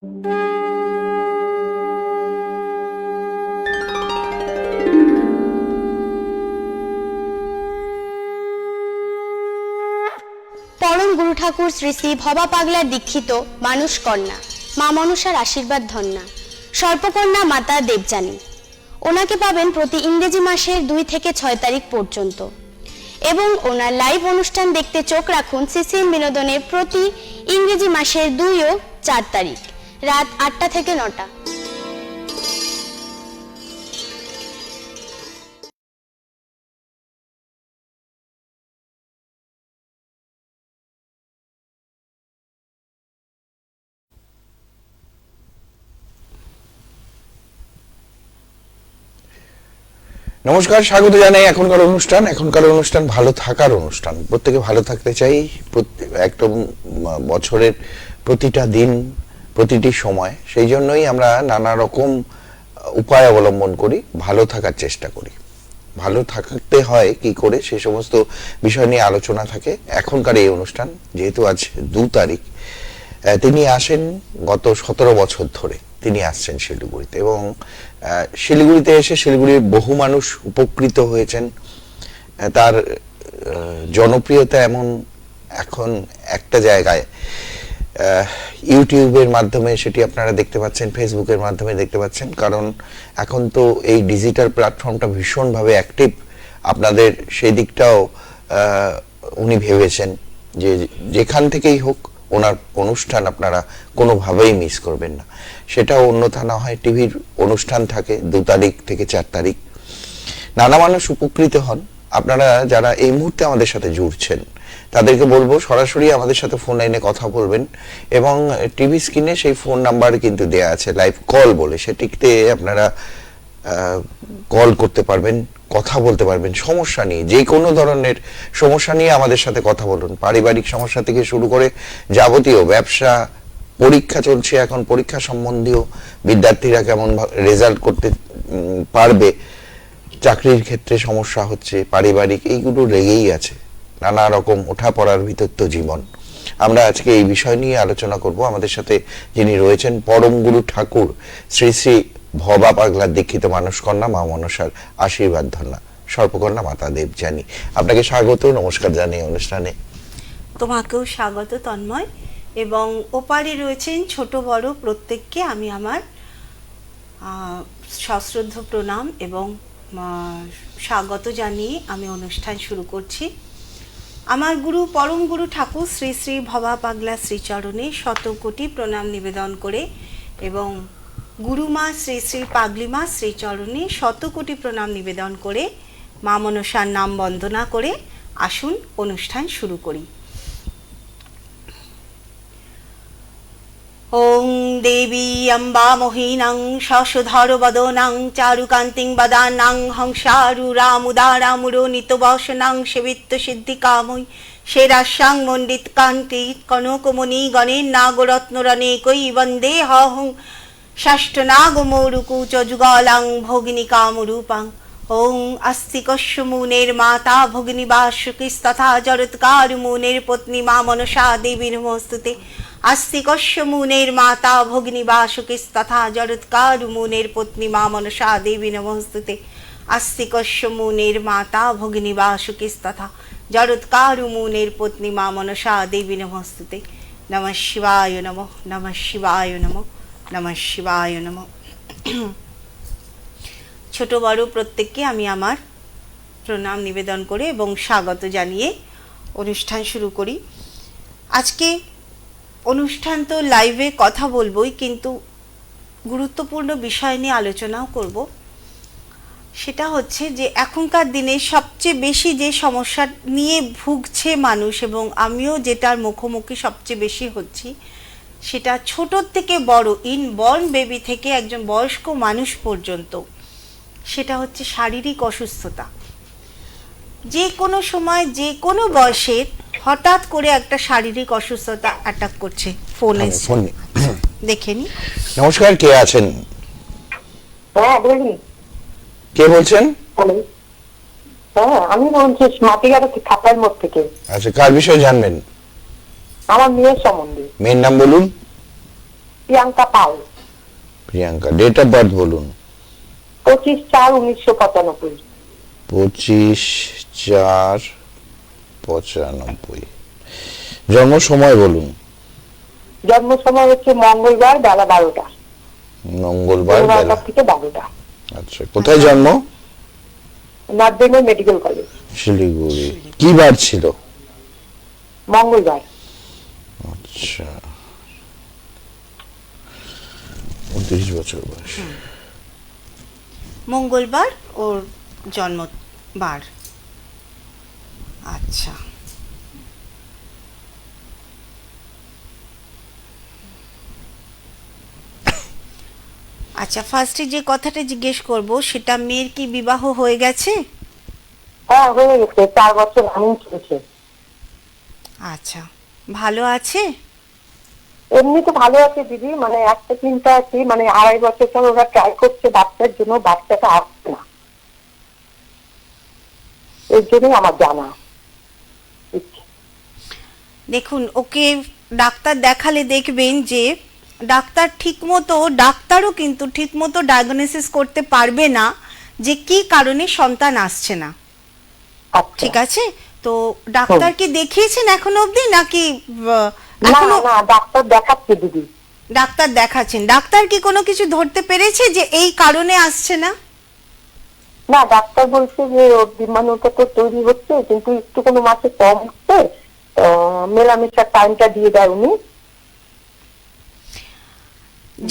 পরম গুরু ঠাকুর শ্রী শ্রী ভবা পাগলার দীক্ষিত মানুষ কন্যা মা মনসার আশীর্বাদ ধন্যা সর্পকন্যা মাতা দেবযানী। ওনাকে পাবেন প্রতি ইংরেজি মাসের 2 থেকে 6 তারিখ পর্যন্ত এবং ওনার লাইভ অনুষ্ঠান দেখতে চোখ রাখুন সিসিএম বিনোদনের প্রতি ইংরেজি মাসের 2 ও 4 তারিখ রাত 8টা থেকে 9টা। নমস্কার, স্বাগত জানাই এখনকার অনুষ্ঠান ভালো থাকার অনুষ্ঠান। প্রত্যেকে ভালো থাকতে চাই, একদম বছরের প্রতিটা দিন প্রতিটি সময়। সেই জন্যই আমরা নানা রকম উপায় অবলম্বন করি, ভালো থাকার চেষ্টা করি। ভালো থাকতে হয় কি করে সে সমস্ত বিষয় নিয়ে আলোচনা থাকে এখনকার এই অনুষ্ঠান। যেহেতু আজ 2 তারিখ, তিনি আসেন গত 17 বছর ধরে তিনি আসছেন শিলিগুড়িতে এবং শিলিগুড়িতে এসে শিলিগুড়ির বহু মানুষ উপকৃত হয়েছেন। তার জনপ্রিয়তা এমন এখন একটা জায়গায় ইউটিউবের মাধ্যমে সেটি আপনারা দেখতে পাচ্ছেন, ফেসবুকের মাধ্যমে দেখতে পাচ্ছেন, কারণ এখন তো এই ডিজিটাল প্ল্যাটফর্মটা ভীষণভাবে অ্যাক্টিভ। আপনাদের সেই দিকটাও উনি ভেবেছেন যে যেখান থেকেই হোক ওনার অনুষ্ঠান আপনারা কোনোভাবেই মিস করবেন না। সেটাও অন্যথা না হয় টিভির অনুষ্ঠান থাকে 2 তারিখ থেকে 4 তারিখ। নানা মানুষ উপকৃত হন। আপনারা যারা এই মুহূর্তে আমাদের সাথে জুড়ছেন তাদেরকে বলবো সরাসরি আমাদের সাথে ফোন লাইনে কথা বলবেন এবং টিভি স্ক্রিনে সেই ফোন নাম্বার কিন্তু দেয়া আছে লাইভ কল বলে, সেটিতে আপনারা কল করতে পারবেন, কথা বলতে পারবেন সমস্যা নিয়ে। যে কোনো ধরনের সমস্যা নিয়ে আমাদের সাথে কথা বলুন, পারিবারিক সমস্যা থেকে শুরু করে যাবতীয় ব্যবসা, পরীক্ষা চলছে এখন, পরীক্ষা সম্বন্ধীয় বিদ্যার্থীরা কেমন রেজাল্ট করতে পারবে, চাকরির ক্ষেত্রে সমস্যা হচ্ছে, পারিবারিক, এইগুলো লেগেই আছে। নানা রকম ওঠা পড়ার ভিতর তো জীবন। আমরা আজকে এই বিষয় নিয়ে আলোচনা করব। আমাদের সাথে যিনি রয়েছেন পরম গুরু ঠাকুর শ্রী শ্রী ভবা পাগলার দীক্ষিত মানুষ কন্যা মা মনসার আশীর্বাদ ধন্যা সর্পকন্যা মাতা দেবযানী। আপনাকে স্বাগত, নমস্কার জানাই অনুষ্ঠানে। তোমাকেও স্বাগত তন্ময়, এবং ওপারে রয়েছেন ছোট বড় প্রত্যেককে আমি আমার সশ্রদ্ধ প্রণাম এবং স্বাগত জানিয়ে আমি অনুষ্ঠান শুরু করছি। আমার গুরু পরম গুরু ঠাকুর শ্রী শ্রী ভবা পাগলা শ্রীচরণে 100 কোটি প্রণাম নিবেদন করে এবং গুরুমা শ্রী শ্রী পাগলিমা শ্রীচরণে 100 কোটি প্রণাম নিবেদন করে মা মনসার নাম বন্দনা করে আসুন অনুষ্ঠান শুরু করি। ওং দেবী অম্বা মোহিনাং শশধর বদনাং চারুকান্তিং বদানাং হংসারুরামুদারামুরোনিত বসনাং সেবিত্ব সিদ্ধিকাময়ী শেরাসাং মণ্ডিত কান্তি কনকমণি গণের নাগরত্নরণেকৈ বন্দে হং ষষ্ঠনাগমৌরুকুচ যুগলাং ভগিনী কামরূপাং। ওং আস্তিকস্য মুনের মাতা ভগিনী বাসুকিস্তথা জরৎকার মুনের পত্নী মা মনসা দেবী নমস্তুতে। আস্তিকস্য মুনের মাতা ভগিনী বাসুকিস্তথা জরৎকার মুনের পত্নী মা মনসা দেবী নমস্তুতে। আস্তিকস্য মুনের মাতা ভগিনী বাসুকিস্তথা জরৎকার মুনের পত্নী মা মনসা দেবী নমস্তুতে। নমঃ শিবায় নমঃ, নমঃ শিবায় নমঃ, নমঃ শিবায় নমঃ। ছোট বড় প্রত্যেককে আমি আমার প্রণাম নিবেদন করে এবং স্বাগত জানিয়ে অনুষ্ঠান শুরু করি। আজকে অনুষ্ঠান তো লাইভে কথা বলবোই, কিন্তু গুরুত্বপূর্ণ বিষয় নিয়ে আলোচনাও করব। সেটা হচ্ছে যে এখনকার দিনে সবচেয়ে বেশি যে সমস্যা নিয়ে ভুগছে মানুষ এবং আমিও যেটার মুখোমুখি সবচেয়ে বেশি হচ্ছি, সেটা ছোটোর থেকে বড়, ইনবর্ন বেবি থেকে একজন বয়স্ক মানুষ পর্যন্ত, সেটা হচ্ছে শারীরিক অসুস্থতা। যে কোনো সময় যে কোনো বয়সের হঠাৎ করে একটা শারীরিক অসুস্থতা অ্যাটাক করছে। ফোনে দেখে নি। নমস্কার, কে আছেন? কে বলছেন? হ্যাঁ, আমি বলছি মাটিগাড়া খাতার মোড় থেকে। আচ্ছা, কার বিষয়ে জানবেন? আমার মেয়ের সম্বন্ধে। মেয়ের নাম বলুন। প্রিয়াঙ্কা পাল। প্রিয়াঙ্কা, ডেট অফ বার্থ বলুন। 25/4/1995। 25/4/95। জন্ম সময় বলুন। জন্ম সময় হচ্ছে মঙ্গলবার বেলা 12টা। মঙ্গলবার বেলা 12টা থেকে 12টা। আচ্ছা, কোথায় জন্ম? North Bengal medical college. Siliguri. কি বার ছিল? মঙ্গলবার। আচ্ছা, 29 বছর বয়স। মঙ্গলবার ওর জন্মবার। আচ্ছা, আচ্ছা, ফার্স্টে যে কথাটা জিজ্ঞেস করব সেটা, মেয়ের কি বিবাহ হয়ে গেছে? হ্যাঁ, হয়ে গেছে, 4 বছর রানিং চলছে। আচ্ছা, ভালো আছে? এমনি তো ভালো আছে দিদি, মানে একটা চিন্তা আছে, মানে 2.5 বছর ধরে ওরা ট্রাই করছে বাচ্চার জন্য, বাচ্চাটা আসছে না, এর জন্যই আমার জানা। দেখুন, ওকে ডাক্তার দেখালে দেখবেন যে ডাক্তারও কিন্তু ঠিকমতো ডায়াগনোসিস করতে পারবে না যে কি কারণে সন্তান আসছে না। আচ্ছা। ঠিক আছে, তো ডাক্তারকে দেখিয়েছেন এখনো অবধি নাকি না এখনো? না, ডাক্তার দেখাচ্ছি দিদি। ডাক্তার দেখাচ্ছেন, ডাক্তার কি কোনো কিছু ধরতে পেরেছে যে এই কারণে আসছে না? না, ডাক্তার বলছে যে ওর ডিম্বাণুটা তো তৈরি হচ্ছে, কিন্তু একটু কোনো মাসে কম হচ্ছে, মেলামেশার টাইমটা দিয়ে দেয় উনি।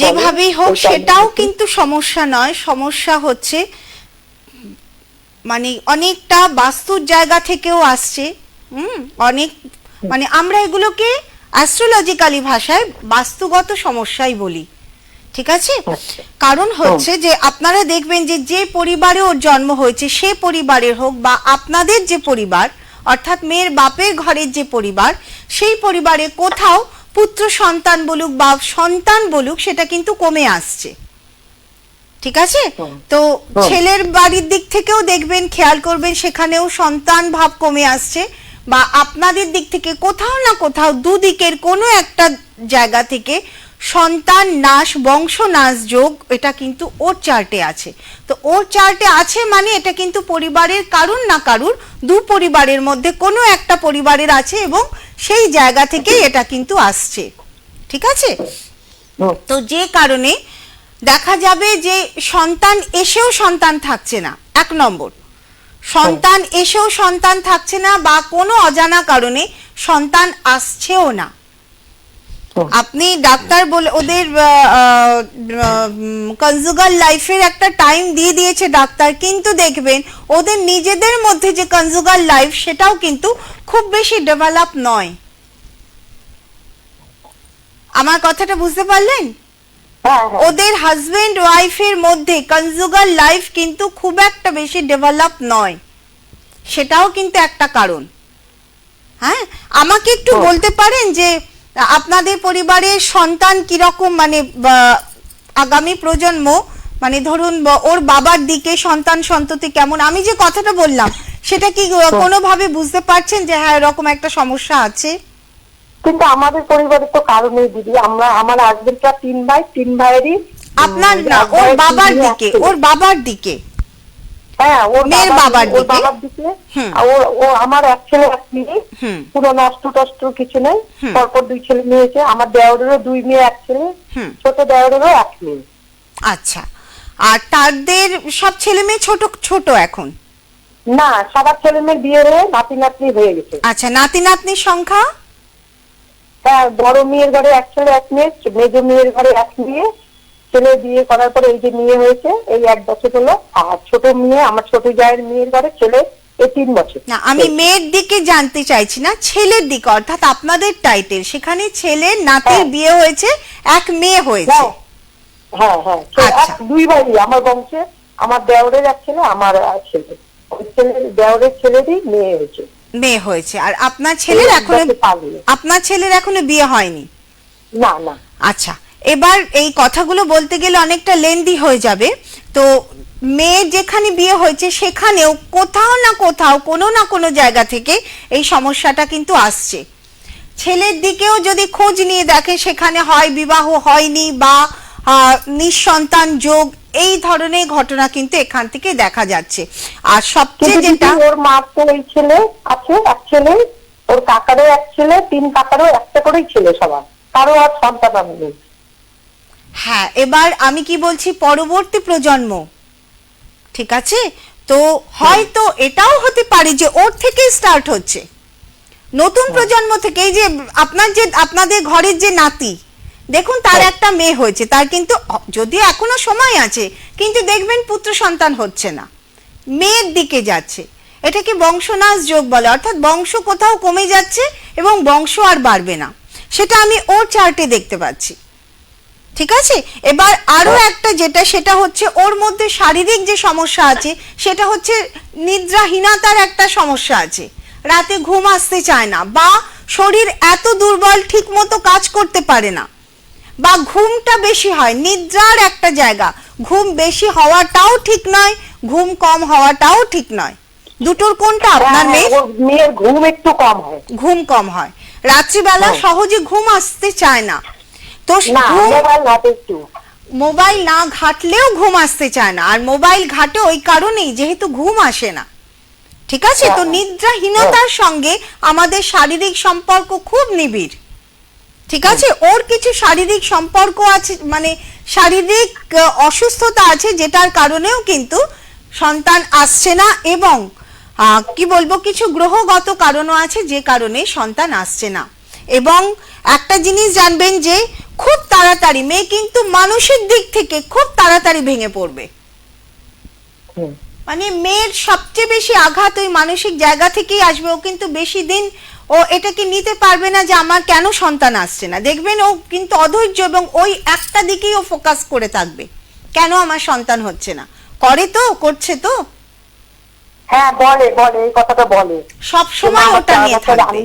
যেভাবেই হোক সেটাও কিন্তু সমস্যা নয়, সমস্যা হচ্ছে মানে অনেকটা বাস্তুর জায়গা থেকেও আসছে। অনেক মানে আমরা এগুলোকে অ্যাস্ট্রোলজিক্যালি ভাষায় বাস্তুগত সমস্যাই বলি। ঠিক আছে, কারণ হচ্ছে যে আপনারা দেখবেন যে যে পরিবারে ওর জন্ম হয়েছে সে পরিবারের হোক বা আপনাদের যে পরিবার, অর্থাৎ মেয়ের বাপের ঘরের যে পরিবার, সেই পরিবারে কোথাও পুত্র সন্তান বলুক বা সন্তান বলুক, সেটা কিন্তু কমে আসছে। ঠিক আছে, তো ছেলের বাড়ির দিক থেকেও দেখবেন, খেয়াল করবেন, সেখানেও সন্তান ভাব কমে আসছে, বা আপনাদের দিক থেকে কোথাও না কোথাও দুদিকের কোনো একটা জায়গা থেকে সন্তান নাশ, বংশ নাশ যোগ, এটা কিন্তু ওর চার্টে আছে। তো ওর চার্টে আছে মানে এটা কিন্তু পরিবারের কারুর না কারুর, দু পরিবারের মধ্যে কোনো একটা পরিবারের আছে এবং সেই জায়গা থেকেই এটা কিন্তু আসছে। ঠিক আছে, তো যে কারণে দেখা যাবে যে সন্তান এসেও সন্তান থাকছে না, 1 নম্বর, সন্তান এসেও সন্তান থাকছে না বা কোনো অজানা কারণে সন্তান আসছেও না। আপনি ডাক্তার বলে ওদের কনজুগাল লাইফের একটা টাইম দিয়ে দিয়েছে ডাক্তার, কিন্তু দেখবেন ওদের নিজেদের মধ্যে যে কনজুগাল লাইফ সেটাও কিন্তু খুব বেশি ডেভেলপ নয়। আমার কথাটা বুঝতে পারলেন? ওদের হাজবেন্ড ওয়াইফের মধ্যে কনজুগাল লাইফ কিন্তু খুব একটা বেশি ডেভেলপ নয়, সেটাও কিন্তু একটা কারণ। হ্যাঁ, আমাকে একটু বলতে পারেন যে আপনাদের পরিবারের সন্তান কিরকম, মানে আগামী প্রজন্ম, মানে ধরুন ওর বাবার দিকে সন্তান সন্ততি কেমন? আমি যে কথাটা বললাম সেটা কি কোনোভাবে বুঝতে পারছেন যে হ্যাঁ এরকম একটা সমস্যা আছে? কিন্তু আমাদের পরিবারে তো কারণ নেই দিদি, আমার হাজবেন্ডরা 3 ভাই, 3 ভাইয়েরই। আপনার না, ওর বাবার দিকে, ওর বাবার দিকে। হ্যাঁ, ওর মেয়ের বাবার দিকে। ও আমার 1 ছেলে 1 মেয়ে, পুরো নষ্ট টষ্ট কিছু নেই, পরপর 2 ছেলে মেয়ে হয়েছে। আমার দেওরেরও 2 মেয়ে 1 ছেলে, ছোট দেওরেরও 1 মেয়ে। আচ্ছা, আর তাদের সব ছেলে মেয়ে ছোট ছোট এখন? না, সবার ছেলে মেয়ে বিয়ে হয়ে নাতি নাতনি হয়ে গেছে। আচ্ছা, নাতি নাতনির সংখ্যা? হ্যাঁ, বড় মেয়ের ঘরে 1 ছেলে 1 মেয়ে, মেজো মেয়ের ঘরে 1 মেয়ে। ছেলে বিয়ে করার পরে এই যে মেয়ে হয়েছে, এই 1 বছর হলো। আর ছোট মেয়ে, আমার ছোট জায়ের মেয়ের ঘরে ছেলে, এই 3 বছর। না, আমি মেয়ের দিকে জানতে চাইছি না, ছেলের দিকে, অর্থাৎ আপনাদের টাইটেল সেখানে ছেলে নাতির বিয়ে হয়েছে, 1 মেয়ে হয়েছে। হ্যাঁ হ্যাঁ, 2 ভাই আমার বংশে, আমার দেওরের 1 ছেলে, আমার ছেলে, ওই ছেলের দেওরের ছেলেরই মেয়ে হয়েছে। আর আপনার ছেলের এখনো বিয়ে হয়নি? না না। আচ্ছা, এবার এই কথাগুলো বলতে গেলে অনেকটা লেন্দি হয়ে যাবে। তো মেয়ে যেখানে বিয়ে হয়েছে সেখানেও কোথাও না কোথাও কোনো না কোনো জায়গা থেকে এই সমস্যাটা কিন্তু আসছে। ছেলের দিকেও যদি খোঁজ নিয়ে দেখে সেখানে হয় বিবাহ হয়নি বা নিঃসন্তান যোগ, এই ধরনের ঘটনা কিন্তু এখান থেকে দেখা যাচ্ছে। আর সবচেয়ে যেটা, ওর মার তো এই ছেলে আছে, এক ছেলে, ওর কাকারও এক ছেলে, 3 কাকারও একটা করেই ছেলে, সবার কারো আর সন্তান নেই। হ্যাঁ, এবার আমি কি বলছি, পরবর্তী প্রজন্ম, ঠিক আছে, তো হয়তো এটাও হতে পারে যে ওর থেকে স্টার্ট হচ্ছে, নতুন প্রজন্ম থেকে। এই যে আপনাদের ঘরের যে নাতি, দেখুন তার একটা মেয়ে হয়েছে, তার কিন্তু যদিও এখনো সময় আছে, কিন্তু দেখবেন পুত্র সন্তান হচ্ছে না, মেয়ের দিকে যাচ্ছে। এটাকে বংশনাশ যোগ বলে, অর্থাৎ বংশ কোথাও কমে যাচ্ছে এবং বংশ আর বাড়বে না, সেটা আমি ওর চার্টে দেখতে পাচ্ছি। ঠিক আছে, এবার আরো একটা যেটা, সেটা হচ্ছে ওর মধ্যে শারীরিক যে সমস্যা আছে, সেটা হচ্ছে নিদ্রাহীনতার একটা সমস্যা আছে, রাতে ঘুম আসতে চায় না, বা শরীর এত দুর্বল ঠিক মতো কাজ করতে পারে না, বা ঘুমটা বেশি হয়, নিদ্রার একটা জায়গা, ঘুম বেশি হওয়াটাও ঠিক নয়, ঘুম কম হওয়াটাও ঠিক নয়, দুটোর কোনটা আপনার মেয়ের ঘুম একটু কম হয়, ঘুম কম হয়, রাত্রিবেলা সহজে ঘুম আসতে চায় না, তো মোবাইল না ঘাটলেও ঘুম আসতে চায় না, আর মোবাইল ঘাটে ওই কারণেই যেহেতু ঘুম আসে না। ঠিক আছে, তো নিদ্রাহীনতার সঙ্গে আমাদের শারীরিক সম্পর্ক খুব নিবিড়। ঠিক আছে, ওর কিছু শারীরিক সম্পর্ক আছে, মানে শারীরিক অসুস্থতা আছে, যেটার কারণেও কিন্তু সন্তান আসছে না, এবং কি বলবো, কিছু গ্রহগত কারণও আছে যে কারণে সন্তান আসছে না। এবং একটা জিনিস জানবেন যে খুব তাড়াতাড়ি মেয়ে কিন্তু মানসিক দিক থেকে খুব তাড়াতাড়ি ভেঙে পড়বে, মানে মেয়ের সবচেয়ে বেশি আঘাত ওই মানসিক জায়গা থেকেই আসবে। ও কিন্তু বেশি দিন ও এটাকে নিতে পারবে না যে আমার কেন সন্তান আসছে না, দেখবেন ও কিন্তু অধৈর্য এবং ওই একটা দিকেই ও ফোকাস করে থাকবে, কেন আমার সন্তান হচ্ছে না। করে তো, করছে তো, হ্যাঁ বলে এই কথাটা বলে, সব সময় ওটা নিয়ে থাকবে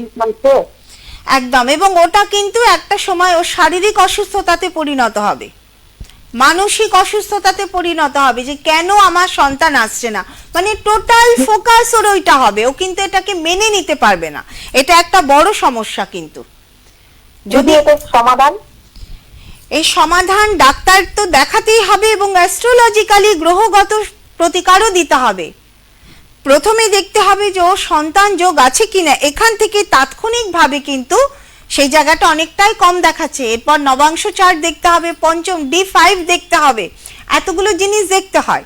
একদম, এবং ওটা কিন্তু একটা সময় ও শারীরিক অসুস্থতাতে পরিণত হবে, মানসিক অসুস্থতাতে পরিণত হবে, যে কেন আমার সন্তান আসছে না, মানে টোটাল ফোকাস ওর ওইটা হবে, ও কিন্তু এটাকে মেনে নিতে পারবে না। এটা একটা বড় সমস্যা। কিন্তু যদি সমাধান, এই সমাধান ডাক্তার তো দেখাতেই হবে এবং অ্যাস্ট্রোলজিক্যালি গ্রহগত প্রতিকারও দিতে হবে। প্রথমে দেখতে হবে যে ও সন্তান যোগ আছে কিনা, এখান থেকে তাৎক্ষণিকভাবে কিন্তু সেই জায়গাটা অনেকটাই কম দেখাচ্ছে। এরপর নবাংশ চার্ট দেখতে হবে, পঞ্চম D5 দেখতে হবে, এতগুলো জিনিস দেখতে হয়।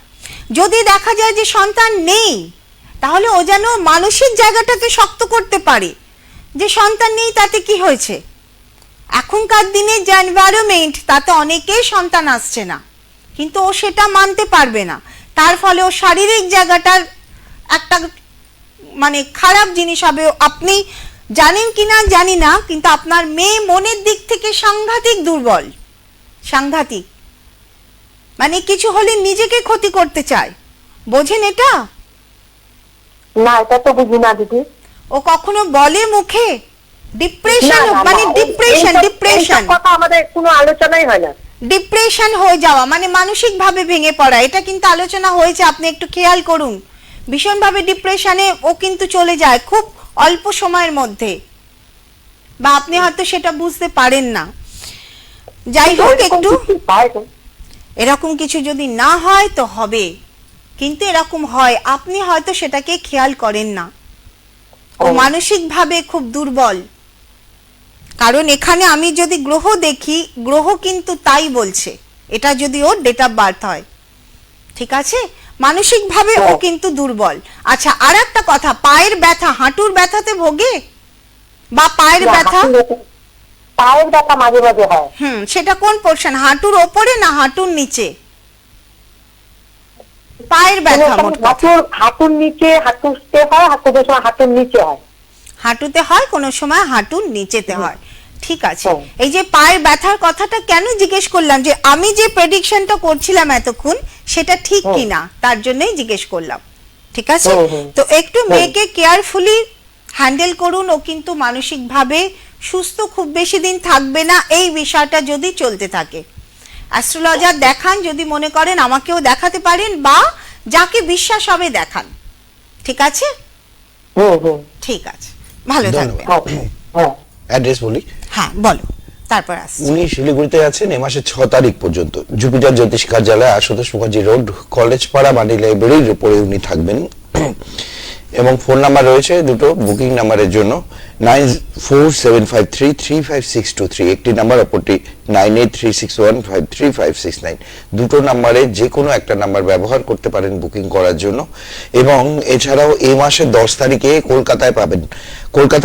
যদি দেখা যায় যে সন্তান নেই, তাহলে ও যেন মানসিক জায়গাটাকে শক্ত করতে পারে যে সন্তান নেই তাতে কি হয়েছে। এখনকার দিনে যে এনভায়রনমেন্ট, তাতে অনেকেই সন্তান আসছে না, কিন্তু ও সেটা মানতে পারবে না, তার ফলে ও শারীরিক জায়গাটার একটা মানে খারাপ জিনিস হবে। আপনি জানেন কিনা জানি না, কিন্তু আপনার মেয়ে মনের দিক থেকে সাংঘাতিক দুর্বল, সাংঘাতিক, মানে কিছু হলে নিজেকে ক্ষতি করতে চায়, বোঝেন এটা? না, এটা তো বুঝি না দিদি। ও কখনো বলে মুখে ডিপ্রেশন, মানে ডিপ্রেশন কথা আমাদের কোনো আলোচনাই হয় না। ডিপ্রেশন হয়ে যাওয়া মানে মানসিক ভাবে ভেঙে পড়া, এটা কিন্তু আলোচনা হয়েছে, আপনি একটু খেয়াল করুন। ভীষণভাবে ডিপ্রেশনে ও কিন্তু চলে যায় খুব অল্প সময়ের মধ্যে, বা আপনি হয়তো সেটা বুঝতে পারেন না। যাই হোক, একটু এরকম কিছু যদি না হয় তো হবে, কিন্তু এরকম হয়, আপনি হয়তো সেটাকে খেয়াল করেন না। ও মানসিকভাবে খুব দুর্বল, কারণ এখানে আমি যদি গ্রহ দেখি, গ্রহ কিন্তু তাই বলছে, এটা যদি ওর ডেট অফ বার্থ হয়। ঠিক আছে, মানসিকভাবে ও কিন্তু দুর্বল। আচ্ছা, আর একটা কথা, পায়ের ব্যথা, হাঁটুর ব্যথাতে ভোগে, বা পায়ের ব্যথা, পায়ের ব্যথা মাঝে মাঝে হয়। সেটা কোন পোরশন, হাঁটুর ওপরে না হাঁটুর নিচে? পায়ের ব্যথা হাঁটুর নিচে, হাঁটুতে হয়, হাঁটুতে সময় হাঁটুর নিচে হয়, হাঁটুতে হয়, কোন সময় হাঁটুর নিচেতে হয়। ঠিক আছে, এই যে পায়ের ব্যথার কথাটা কেন জিজ্ঞেস করলাম, যে আমি যে প্রেডিকশনটা করছিলাম এতক্ষণ সেটা ঠিক কিনা, তার জন্যই জিজ্ঞেস করলাম। ঠিক আছে, তো একটু মেয়েকে কেয়ারফুলি হ্যান্ডেল করুন। ও কিন্তু মানসিকভাবে সুস্থ খুব বেশি দিন থাকবে না এই বিষয়টা যদি চলতে থাকে। অ্যাস্ট্রোলজার দেখান, যদি মনে করেন আমাকেও দেখাতে পারেন, বা যাকে বিশ্বাস হবে দেখান। ঠিক আছে, ঠিক আছে, ভালো থাকবেন। অ্যাড্রেস বলি। হ্যাঁ বলো, তারপর আসছি। উনি শিলিগুড়িতে আছেন এ মাসের 6 তারিখ পর্যন্ত। জুপিটার জ্যোতিষ কার্যালয়, আশুতোষ মুখার্জি রোড, কলেজ পাড়া, বাণী লাইব্রেরির উপরে উনি থাকবেন। এবং ফোন নাম্বার রয়েছে দুটো বুকিং নাম্বারের জন্য, 9475335623 একটি নাম্বার, অপরটি 9836153569। দুটো নাম্বারে যে কোনো একটা নাম্বার ব্যবহার করতে পারেন বুকিং করার জন্য। এবং এছাড়াও এই মাসের 10 তারিখে কলকাতায়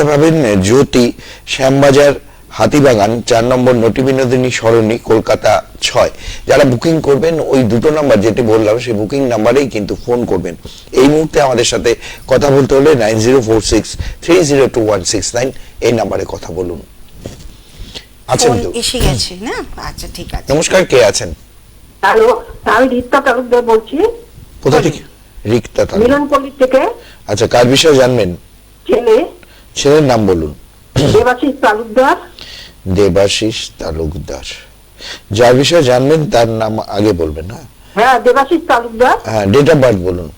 পাবেন জ্যোতি, শ্যামবাজার, হাতিবাগান, 4 নম্বর নটি বিনোদিনী সরণি, কলকাতা 6। যারা বুকিং করবেন ওই দুটো নাম্বার যেটি বললাম সেই বুকিং নাম্বারেই কিন্তু ফোন করবেন। এই মুহূর্তে আমাদের সাথে কথা বলতে হলে 9046302169 এই নাম্বারে কথা বলুন। আছেন ফোন তো? এসে গেছে না? আচ্ছা ঠিক আছে। নমস্কার, কে আছেন? হ্যালো, আমি রিক্তা তালুকদার বলছি, কোথা থেকে? রিক্তা তালুকদার। মিলনপল্লী থেকে। আচ্ছা, কার বিষয়ে জানবেন? ছেলের নাম বলুন। দেবাশিস তালুকদার। দেবাশিস তালুকদার। যার বিষয়ে জানবেন তার নাম আগে বলবেন। হ্যাঁ, দেবাশিস তালুকদার। হ্যাঁ, ডেট অফ বার্থ বলুন।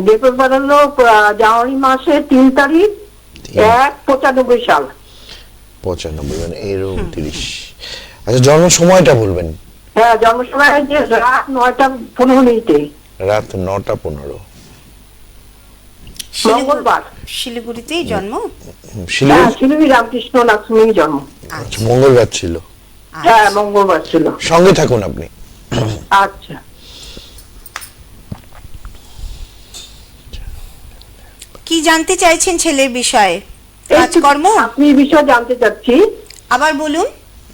ডেট অফ বার্থ হলো জানুয়ারি মাসের 3 তারিখ 95 সাল। 95 মানে 29। আচ্ছা, জন্ম সময়টা বলবেন। হ্যাঁ, জন্ম সময় যে রাত 9:15 রাত 9:15। মঙ্গলবার। শিলিগুড়িতেই জন্ম? শিলিগুড়ি রামকৃষ্ণ নার্সিংহোমে জন্ম। আচ্ছা, মঙ্গলবার ছিল। হ্যাঁ, মঙ্গলবার ছিল। সঙ্গে থাকুন আপনি। আচ্ছা, কি জানতে চাইছেন ছেলের বিষয়ে? কাজকর্ম? আপনি বিষয় জানতে চাচ্ছি। আবার বলুন।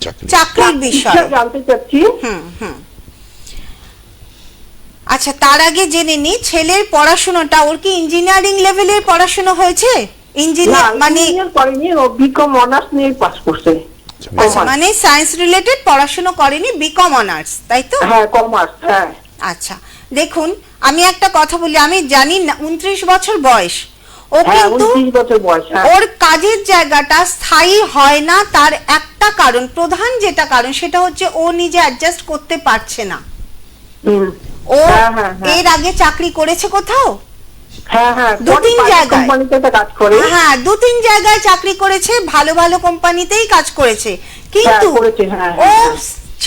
চাকরি। চাকরির বিষয় জানতে চাচ্ছি। আচ্ছা, তার আগে জেনে নি ছেলের পড়াশোনাটা, ওর কি ইঞ্জিনিয়ারিং লেভেলের পড়াশোনা হয়েছে? ইঞ্জিনিয়ার মানে করেনি, ও বিকম অনার্স নিয়ে পাস করছে। আচ্ছা, মানে সায়েন্স রিলেটেড পড়াশোনা করেনি, বিকম অনার্স, তাই তো? হ্যাঁ, কমার্স। হ্যাঁ। আচ্ছা, দেখুন আমি একটা কথা বলি, আমি জানি না 29 বছর বয়স, ও হ্যাঁ, কিন্তু 29 বছর বয়স। ওর কাজের জায়গাটা স্থায়ী হয় না। তার একটা কারণ, প্রধান যেটা কারণ, সেটা হচ্ছে ও নিজে অ্যাডজাস্ট করতে পারছে না। ও এর আগে চাকরি করেছে কোথাও? হ্যাঁ হ্যাঁ, 2-3 জায়গায় কোম্পানিতে কাজ করে। হ্যাঁ, 2-3 জায়গায় চাকরি করেছে, ভালো ভালো কোম্পানিতেই কাজ করেছে, কিন্তু ও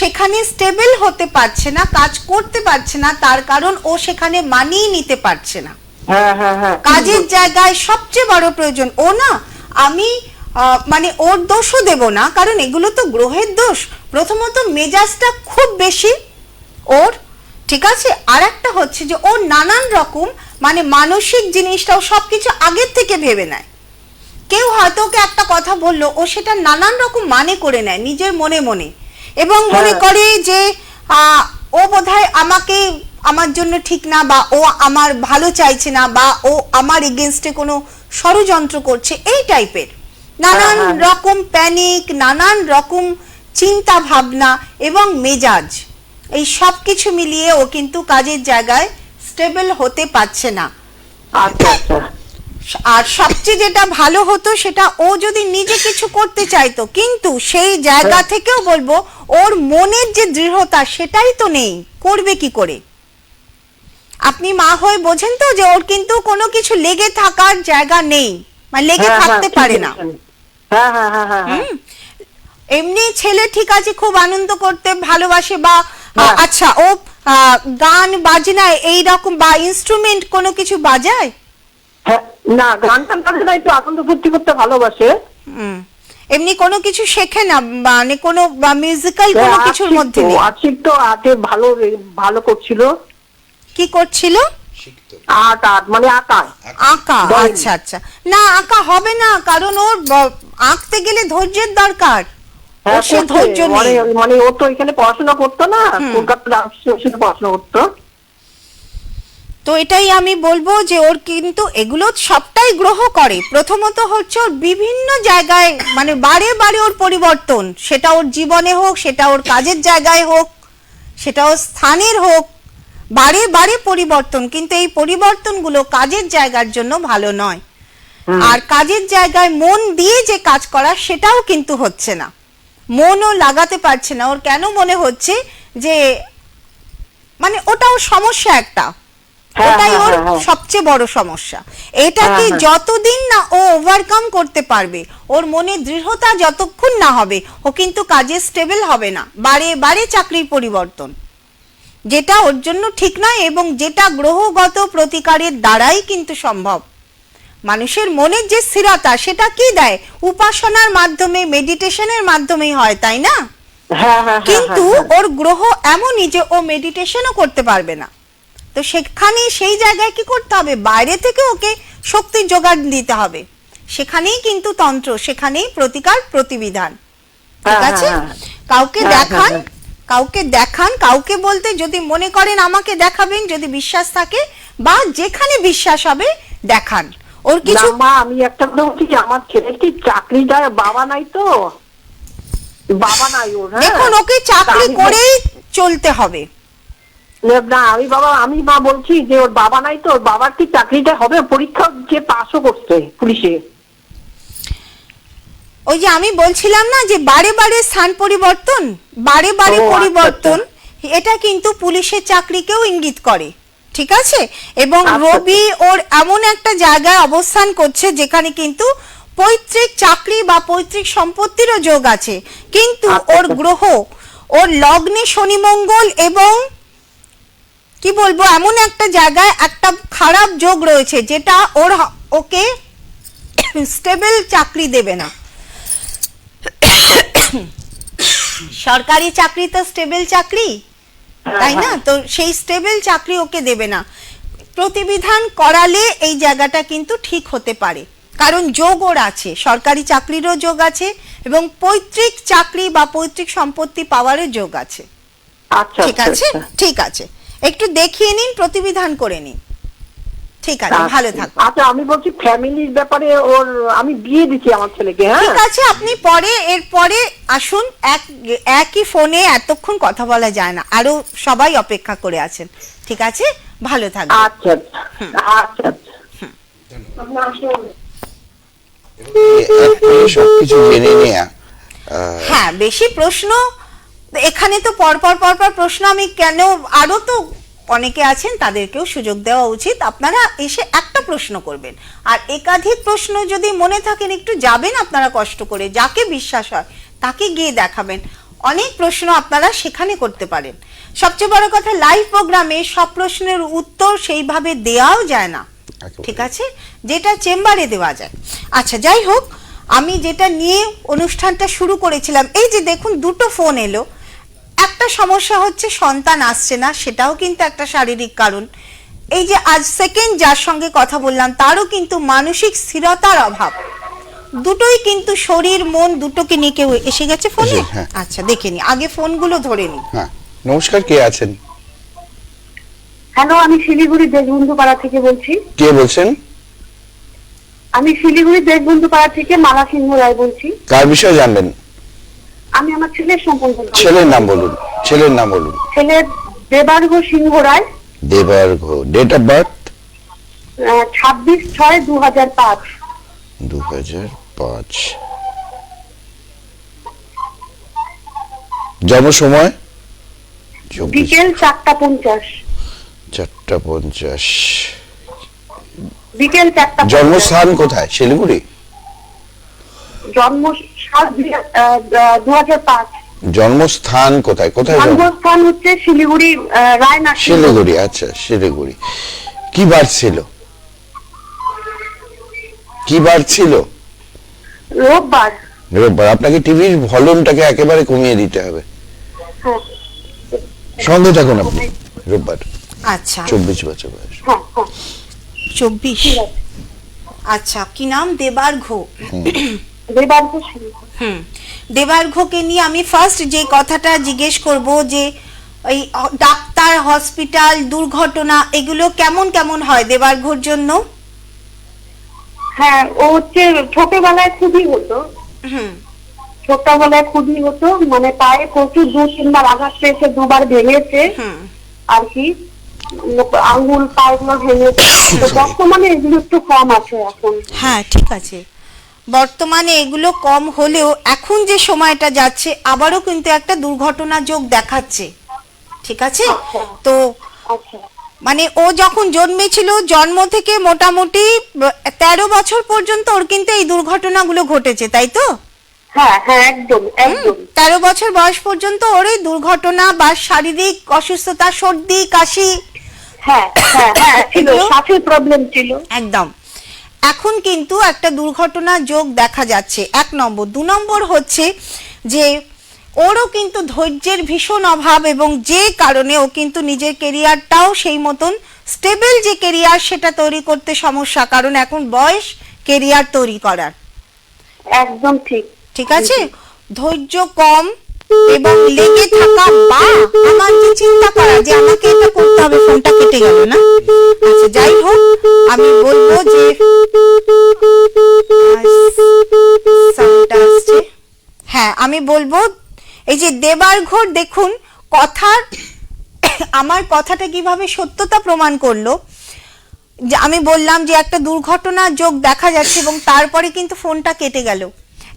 সেখানে স্টেবল হতে পারছে না, কাজ করতে পারছে না। তার কারণ ও সেখানে মানিয়ে নিতে পারছে না। হ্যাঁ হ্যাঁ হ্যাঁ, কাজের জায়গায় সবচেয়ে বড় প্রয়োজন ও না, আমি মানে ওর দোষও দেব না, কারণ এগুলো তো গ্রহের দোষ। প্রথমত মেজাজটা খুব বেশি ওর, ঠিক আছে? আর একটা হচ্ছে যে ও নানান রকম মানে মানসিক জিনিসটাও সবকিছু আগের থেকে ভেবে নেয়। কেউ হয়তো ওকে একটা কথা বললো, ও সেটা নানান রকম মানে করে নেয় নিজের মনে মনে, এবং মনে করে যে ও বোধহয় আমাকে, আমার জন্য ঠিক না, বা ও আমার ভালো চাইছে না, বা ও আমার এগেনস্টে কোনো ষড়যন্ত্র করছে, এই টাইপের নানান রকম প্যানিক, নানান রকম চিন্তা ভাবনা এবং মেজাজ, এই সব কিছু মিলিয়ে ও কিন্তু কাজের জায়গায় স্টেবল হতে পারছে না। আর সবচেয়ে যেটা ভালো হতো সেটা ও যদি নিজে কিছু করতে চাইতো, কিন্তু সেই জায়গা থেকেও বলবো ওর মনের যে দৃঢ়তা সেটাই তো নেই, করবে কি করে? আপনি মা হয়ে বোঝেন তো যে ওর কিন্তু কোনো কিছু লেগে থাকার জায়গা নেই, মানে লেগে থাকতে পারে না। এমনি ছেলে ঠিক আছে, খুব আনন্দ করতে ভালোবাসে, বা আচ্ছা ও গান বাজনায় এইরকম বা ইনস্ট্রুমেন্ট কোনো কিছু বাজায়? না, গান টান বাজে না, একটু আনন্দ ফুর্তি করতে ভালোবাসে। এমনি কোনো কিছু শেখে না, মানে কোনো মিউজিক্যাল কোনো কিছুর মধ্যে নেই? আছে তো, আগে ভালো করছিল। কি করছিল? আর্ট মানে আঁকা। আচ্ছা আচ্ছা, না আঁকা হবে না, কারণ ওর আঁকতে গেলে ধৈর্যের দরকার। মানে ও তো এখানে পড়াশোনা করতো না, কলকাতা পড়াশোনা করতো। তো এটাই আমি বলবো যে ওর কিন্তু এগুলো সবটাই গ্রহ করে। প্রথমত হচ্ছে ওর বিভিন্ন জায়গায় মানে বারে বারে ওর পরিবর্তন, সেটা ওর জীবনে হোক, সেটা ওর কাজের জায়গায় হোক, সেটা ওর স্থানের হোক, বারে বারে পরিবর্তন। কিন্তু এই পরিবর্তনগুলো কাজের জায়গার জন্য ভালো নয়। আর কাজের জায়গায় মন দিয়ে যে কাজ করা সেটাও কিন্তু হচ্ছে না, মনও লাগাতে পারছে না। ওর কেন মনে হচ্ছে যে মানে ওটাও সমস্যা একটা, হ্যাঁ, ওটাই ওর হ্যাঁ, হ্যাঁ। সবচেয়ে বড় সমস্যা। এটাকে হ্যাঁ, হ্যাঁ। যতদিন না ও ওভারকাম করতে পারবে, ওর মনে দৃঢ়তা যতক্ষণ না হবে, ও কিন্তু কাজে স্টেবল হবে না। বারে বারে চাকরির পরিবর্তন, যেটা ওর জন্য ঠিক নয় এবং যেটা গ্রহগত প্রতিকারের দ্বারাই কিন্তু সম্ভব। মানুষের মনের যে স্থিরতা সেটা কি দেয়? উপাসনার মাধ্যমে, মেডিটেশনের মাধ্যমেই হয়, তাই না? হ্যাঁ, হ্যাঁ, কিন্তু ওর গ্রহ এমনই যে ও মেডিটেশনও করতে পারবে না। তো সেখানে সেই জায়গায় কি করতে হবে? বাইরে থেকে ওকে শক্তি যোগান দিতে হবে। সেখানেই কিন্তু তন্ত্র, সেখানেই প্রতিকার, প্রতিবিধান। ঠিক হ্যাঁ, আছে? হ্যাঁ, কাউকে হ্যাঁ, দেখান, হ্যাঁ, কাউকে দেখান, কাউকে বলতে যদি মনে করেন আমাকে দেখাবেন, যদি বিশ্বাস থাকে বা যেখানে বিশ্বাস হবে দেখান। ওর কিছু না মা, আমি একটা কথা বলছি, আমার ছেলের কি চাকরিটা, বাবা নাই তো, বাবা নাই ওর। হ্যাঁ, দেখুন, ওকে চাকরি আমি- করেই চলতে হবে। না আমি মা বলছি যে ওর বাবা নাই তো, ওর বাবার কি চাকরিটা হবে? পরীক্ষা যে পাশও করছে পুলিশে। ওই যে আমি বলছিলাম না যে বারে বারে স্থান পরিবর্তন, বারে বারে ও, আচ্ছা, পরিবর্তন, এটা কিন্তু পুলিশের চাকরিকেও ইঙ্গিত করে। ঠিক আছে? এবং আচ্ছা, রবি ওর এমন একটা জায়গায় অবস্থান করছে যেখানে কিন্তু পৈতৃক চাকরি বা পৈতৃক সম্পত্তিরও যোগ আছে, কিন্তু আচ্ছা, ওর আচ্ছা। গ্রহ, ওর লগ্নে শনি মঙ্গল এবং কি বলবো এমন একটা জায়গায় একটা খারাপ যোগ রয়েছে যেটা ওকে স্টেবল চাকরি দেবে না। সরকারি চাকরি তো স্টেবল চাকরি, তাই না? তো সেই স্টেবল চাকরি ওকে দেবে না। প্রতিবিধান করালে এই জায়গাটা কিন্তু ঠিক হতে পারে, কারণ যোগ ওর আছে, সরকারি চাকরিরও যোগ আছে এবং পৈতৃক চাকরি বা পৈতৃক সম্পত্তি পাওয়ারও যোগ আছে। আচ্ছা, ঠিক আছে? ঠিক আছে, একটু দেখিয়ে নিন, প্রতিবিধান করে নিন। ঠিক আছে, ভালো থাকুন। আচ্ছা, আমি বলছি ফ্যামিলির ব্যাপারে, ওর আমি বিয়ে দিচ্ছি আমার ছেলেকে। হ্যাঁ, ঠিক আছে, আপনি পরে এরপরে আসুন। একই ফোনে এতক্ষণ কথা বলা যায় না, আরো সবাই অপেক্ষা করে আছেন। ঠিক আছে, ভালো থাকবেন। আচ্ছা আচ্ছা আচ্ছা। সবকিছু জেনে নেয়া হ্যাঁ, বেশি প্রশ্ন এখানে তো পরপর প্রশ্ন আমি কেন, আরো তো অনেকে আছেন, তাদেরকেও সুযোগ দেওয়া উচিত। আপনারা এসে একটা প্রশ্ন করবেন, আর একাধিক প্রশ্ন যদি মনে থাকেন একটু যাবেন আপনারা কষ্ট করে, যাকে বিশ্বাস হয় তাকে গিয়ে দেখাবেন। অনেক প্রশ্ন আপনারা সেখানে করতে পারেন। সবচেয়ে বড় কথা, লাইভ প্রোগ্রামে সব প্রশ্নের উত্তর সেইভাবে দেওয়াও যায় না। ঠিক আছে, যেটা চেম্বারে দেওয়া যায়। আচ্ছা, যাই হোক, আমি যেটা নিয়ে অনুষ্ঠানটা শুরু করেছিলাম, এই যে দেখুন দুটো ফোন এলো। একটা সমস্যা হচ্ছে সন্তান আসছে না, সেটাও কিন্তু একটা শারীরিক কারণ। এই যে আজ সেকেন্ড যার সঙ্গে কথা বললাম, তারও কিন্তু মানসিক স্থিরতার অভাব। দুটোই কিন্তু শরীর মন দুটোকে নিয়ে কেউ এসে গেছে ফোনে। জি, হ্যাঁ। আচ্ছা, দেখে নি, আগে ফোনগুলো ধরে নি। হ্যাঁ, নমস্কার, কে আছেন? হ্যালো, আমি শিলিগুড়ি দেশবন্ধু পাড়া থেকে বলছি। কে বলছেন? আমি শিলিগুড়ি দেশবন্ধু পাড়া থেকে মালা সিংহ রায় বলছি। কার বিষয়ে জানবেন? আমি আমার ছেলের সম্পর্কে জানতে ছেলের নাম চাই। বলুন, ছেলের নাম বলুন। ছেলের দেবার্ঘ সিংহ রায়, দেবার্ঘ, ডেট অফ বার্থ 26/6/2005। 2005। জন্ম সময়? বিকেল 4:50। 4:50। বিকেল 4:50। জন্মস্থান কোথায়? শিলিগুড়ি? জন্ম সাল 2005। জন্মস্থান কোথায়? কোথায় জন্ম? জন্মস্থান হচ্ছে শিলিগুড়ি রায়নাথ। শিলিগুড়ি, আচ্ছা, শিলিগুড়ি। কি বার ছিল? কি বার ছিল? রোববার। রোববার। আপনাকে টিভির ভলিউমটাকে একেবারে কমিয়ে দিতে হবে। হ্যাঁ সঙ্গে থাকুন আপনি। রোববার, আচ্ছা, 24 বছর বয়স। হ্যাঁ হ্যাঁ 24। ঠিক আছে। আচ্ছা, কি নাম? দেবার্ঘ। দেবার্ঘ সিংহ। দেবার্ঘকে নিয়ে আমি ফার্স্ট যে কথাটা জিজ্ঞেস করব যে এই ডাক্তার, হসপিটাল, দুর্ঘটনা এগুলো কেমন কেমন হয় দেবার্ঘর জন্য? হ্যাঁ, ও হচ্ছে ছোটবেলায় খুবই হতো। হুম ছোটবেলায় খুবই হতো, মানে পায়ে প্রচুর 2-3 বার আঘাত পেয়েছে, 2 বার ভেঙেছে হুম আর কি, আঙ্গুল পায়েগুলো ভেঙেছে। তো বর্তমানে এগুলো একটু কম আছে এখন। হ্যাঁ, ঠিক আছে, বর্তমানে এগুলো কম হলেও এখন যে সময়টা যাচ্ছে আবারও কিন্তু একটা দুর্ঘটনা যোগ দেখাচ্ছে। ঠিক আছে, তো আচ্ছা মানে ও যখন জন্মেছিল, জন্ম থেকে মোটামুটি 13 বছর পর্যন্ত ওর কিন্তু এই দুর্ঘটনাগুলো ঘটেছে, তাই তো? হ্যাঁ হ্যাঁ, একদম একদম। 13 বছর বয়স পর্যন্ত ওর এই দুর্ঘটনা বা শারীরিক অসুস্থতা, সর্দি কাশি, হ্যাঁ হ্যাঁ হ্যাঁ ছিল, শ্বাসের প্রবলেম ছিল। একদম। এখন কিন্তু একটা দুর্ঘটনা যোগ দেখা যাচ্ছে, 1 নম্বর। 2 নম্বর হচ্ছে যে ওরও কিন্তু ধৈর্যের ভীষণ অভাব, এবং যে কারণে ও কিন্তু নিজের কেরিয়ারটাও সেই মতন স্টেবল যে কেরিয়ার সেটা তৈরি করতে সমস্যা, কারণ এখন বয়স কেরিয়ার তৈরি করার। একদম ঠিক। ঠিক আছে, ধৈর্য কম এবং লেগে থাকা, বা আমার যে চিন্তা করা যে আমাকে এটা করতে হবে। ফোনটা কেটে গেল না? আচ্ছা, যাই হোক, আমি বলবো যে হ্যাঁ, আমি বলবো এই যে দেবার ঘোর, দেখুন কথার আমার কথাটা কিভাবে সত্যতা প্রমাণ করলো। যে আমি বললাম যে একটা দুর্ঘটনা যোগ দেখা যাচ্ছে এবং তারপরে কিন্তু ফোনটা কেটে গেল।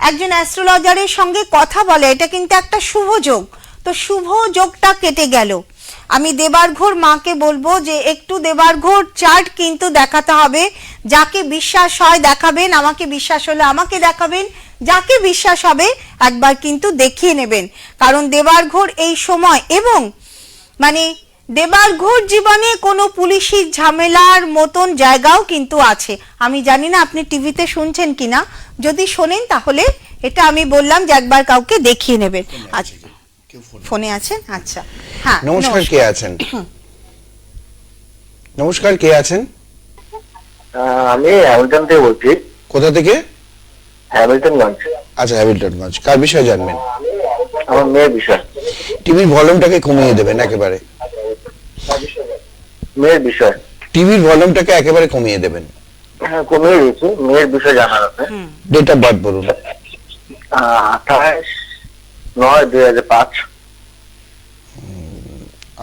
একজন অ্যাস্ট্রোলজারের সঙ্গে কথা বলে, এটা কিন্তু একটা শুভ যোগ, তো শুভ যোগটা কেটে গেল। আমি দেবারঘোর মাকে বলবো যে একটু দেবারঘোর চার্ট কিন্তু দেখাতে হবে। যাকে বিশ্বাস হয় দেখাবেন, আমাকে বিশ্বাস হলে আমাকে দেখাবেন, যাকে বিশ্বাস হবে একবার কিন্তু দেখিয়ে নেবেন। কারণ দেবারঘোর এই সময়, এবং মানে দেবারঘোর জীবনে কোনো পুলিশি ঝামেলার মতন জায়গাও কিন্তু আছে। আমি জানি না আপনি টিভিতে শুনছেন কিনা, যদি শোনেন তাহলে এটা আমি বললাম যে একবার কাউকে দেখিয়ে নেবেন। আচ্ছা, ফোনে আছেন? আচ্ছা, হ্যাঁ, নমস্কার, কে আছেন? নমস্কার, কে আছেন? আমি হ্যামিল্টন থেকে বলছি। কোথা থেকে? হ্যামিল্টনগঞ্জ। আচ্ছা, হ্যামিল্টনগঞ্জ। কার বিষয়ে জানবেন? আমার মেয়ের বিষয়। টিভির ভলিউমটাকে কমিয়ে দেবেন একেবারে। মেয়ের বিষয়। টিভির ভলিউমটাকে একেবারে কমিয়ে দেবেন। হ্যাঁ, কমিয়ে দিয়েছি। মেয়ের বিষয় জানার আছে। ডেট অফ বার্থ বলুন। 28/9/2005।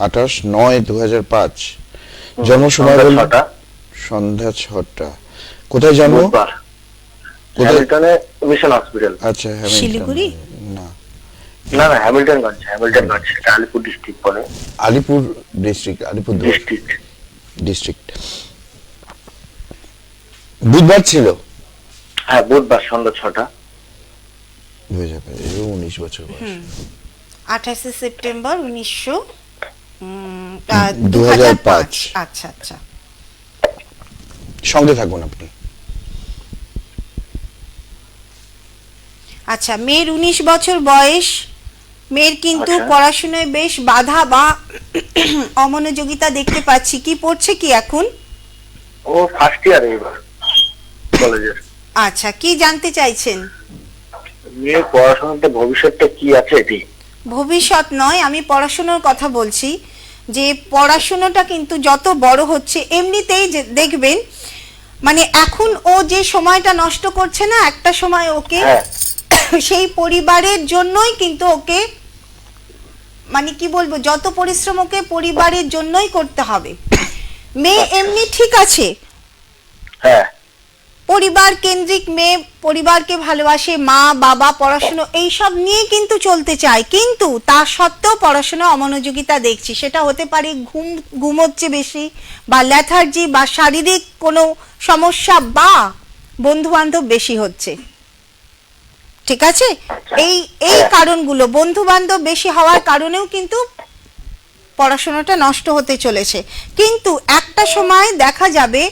28/9/2005। জন্ম সময় বলুন। সন্ধ্যা 6টা। কোথায় জন্ম? হ্যামিল্টনে মিশন হসপিটাল। আচ্ছা, শিলিগুড়ি? না না না, হ্যামিল্টনগঞ্জ। হ্যামিল্টনগঞ্জ এটা আলিপুর ডিস্ট্রিক্ট পড়ে। Alipore district, Alipore district. বুধবার ছিল? হ্যাঁ, বুধবার সন্ধ্যা 6টা। 19 বছর বয়স। 28 সেপ্টেম্বর 2005। আচ্ছা আচ্ছা, সঙ্গে থাকুন আপনি। আচ্ছা, মেয়ের 19 বছর বয়স। মেয়ের কিন্তু আচ্ছা। পড়াশোনায় বেশ বাধা বা অমনোযোগিতা দেখতে পাচ্ছি। কি পড়ছে কি এখন? ও ফার্স্ট ইয়ার এবার কলেজের। আচ্ছা, কি জানতে চাইছেন? মেয়ের পড়াশোনাতে ভবিষ্যৎটা কি আছে এটি? ভবিষ্যৎ নয়, আমি পড়াশোনার কথা বলছি। যে পড়াশোনাটা কিন্তু যত বড় হচ্ছে এমনিতেই দেখবেন, মানে এখন ও যে সময়টা নষ্ট করছে না, একটা সময় ওকে সেই পরিবারের জন্যই কিন্তু ওকে, মানে কি বলবো, যত পরিশ্রম ওকে পরিবারের জন্যই করতে হবে। মেয়ে এমনি ঠিক আছে, হ্যাঁ, পরিবার কেন্দ্রিক মেয়ে, পরিবারকে ভালোবাসে, মা বাবা, পড়াশোনা এইসব নিয়ে কিন্তু চলতে চায়, কিন্তু তা সত্ত্বেও পড়াশোনা অমনোযোগিতা দেখছি। সেটা হতে পারে ঘুমোচ্ছে বেশি, বা ল্যাথার্জি, বা শারীরিক কোনো সমস্যা, বা বন্ধু বান্ধব বেশি হচ্ছে। ঠিক আছে, এই কারণগুলো, বন্ধু বান্ধব বেশি হওয়ার কারণেও কিন্তু পড়াশোনাটা নষ্ট হতে চলেছে। কিন্তু একটা সময় দেখা যাবে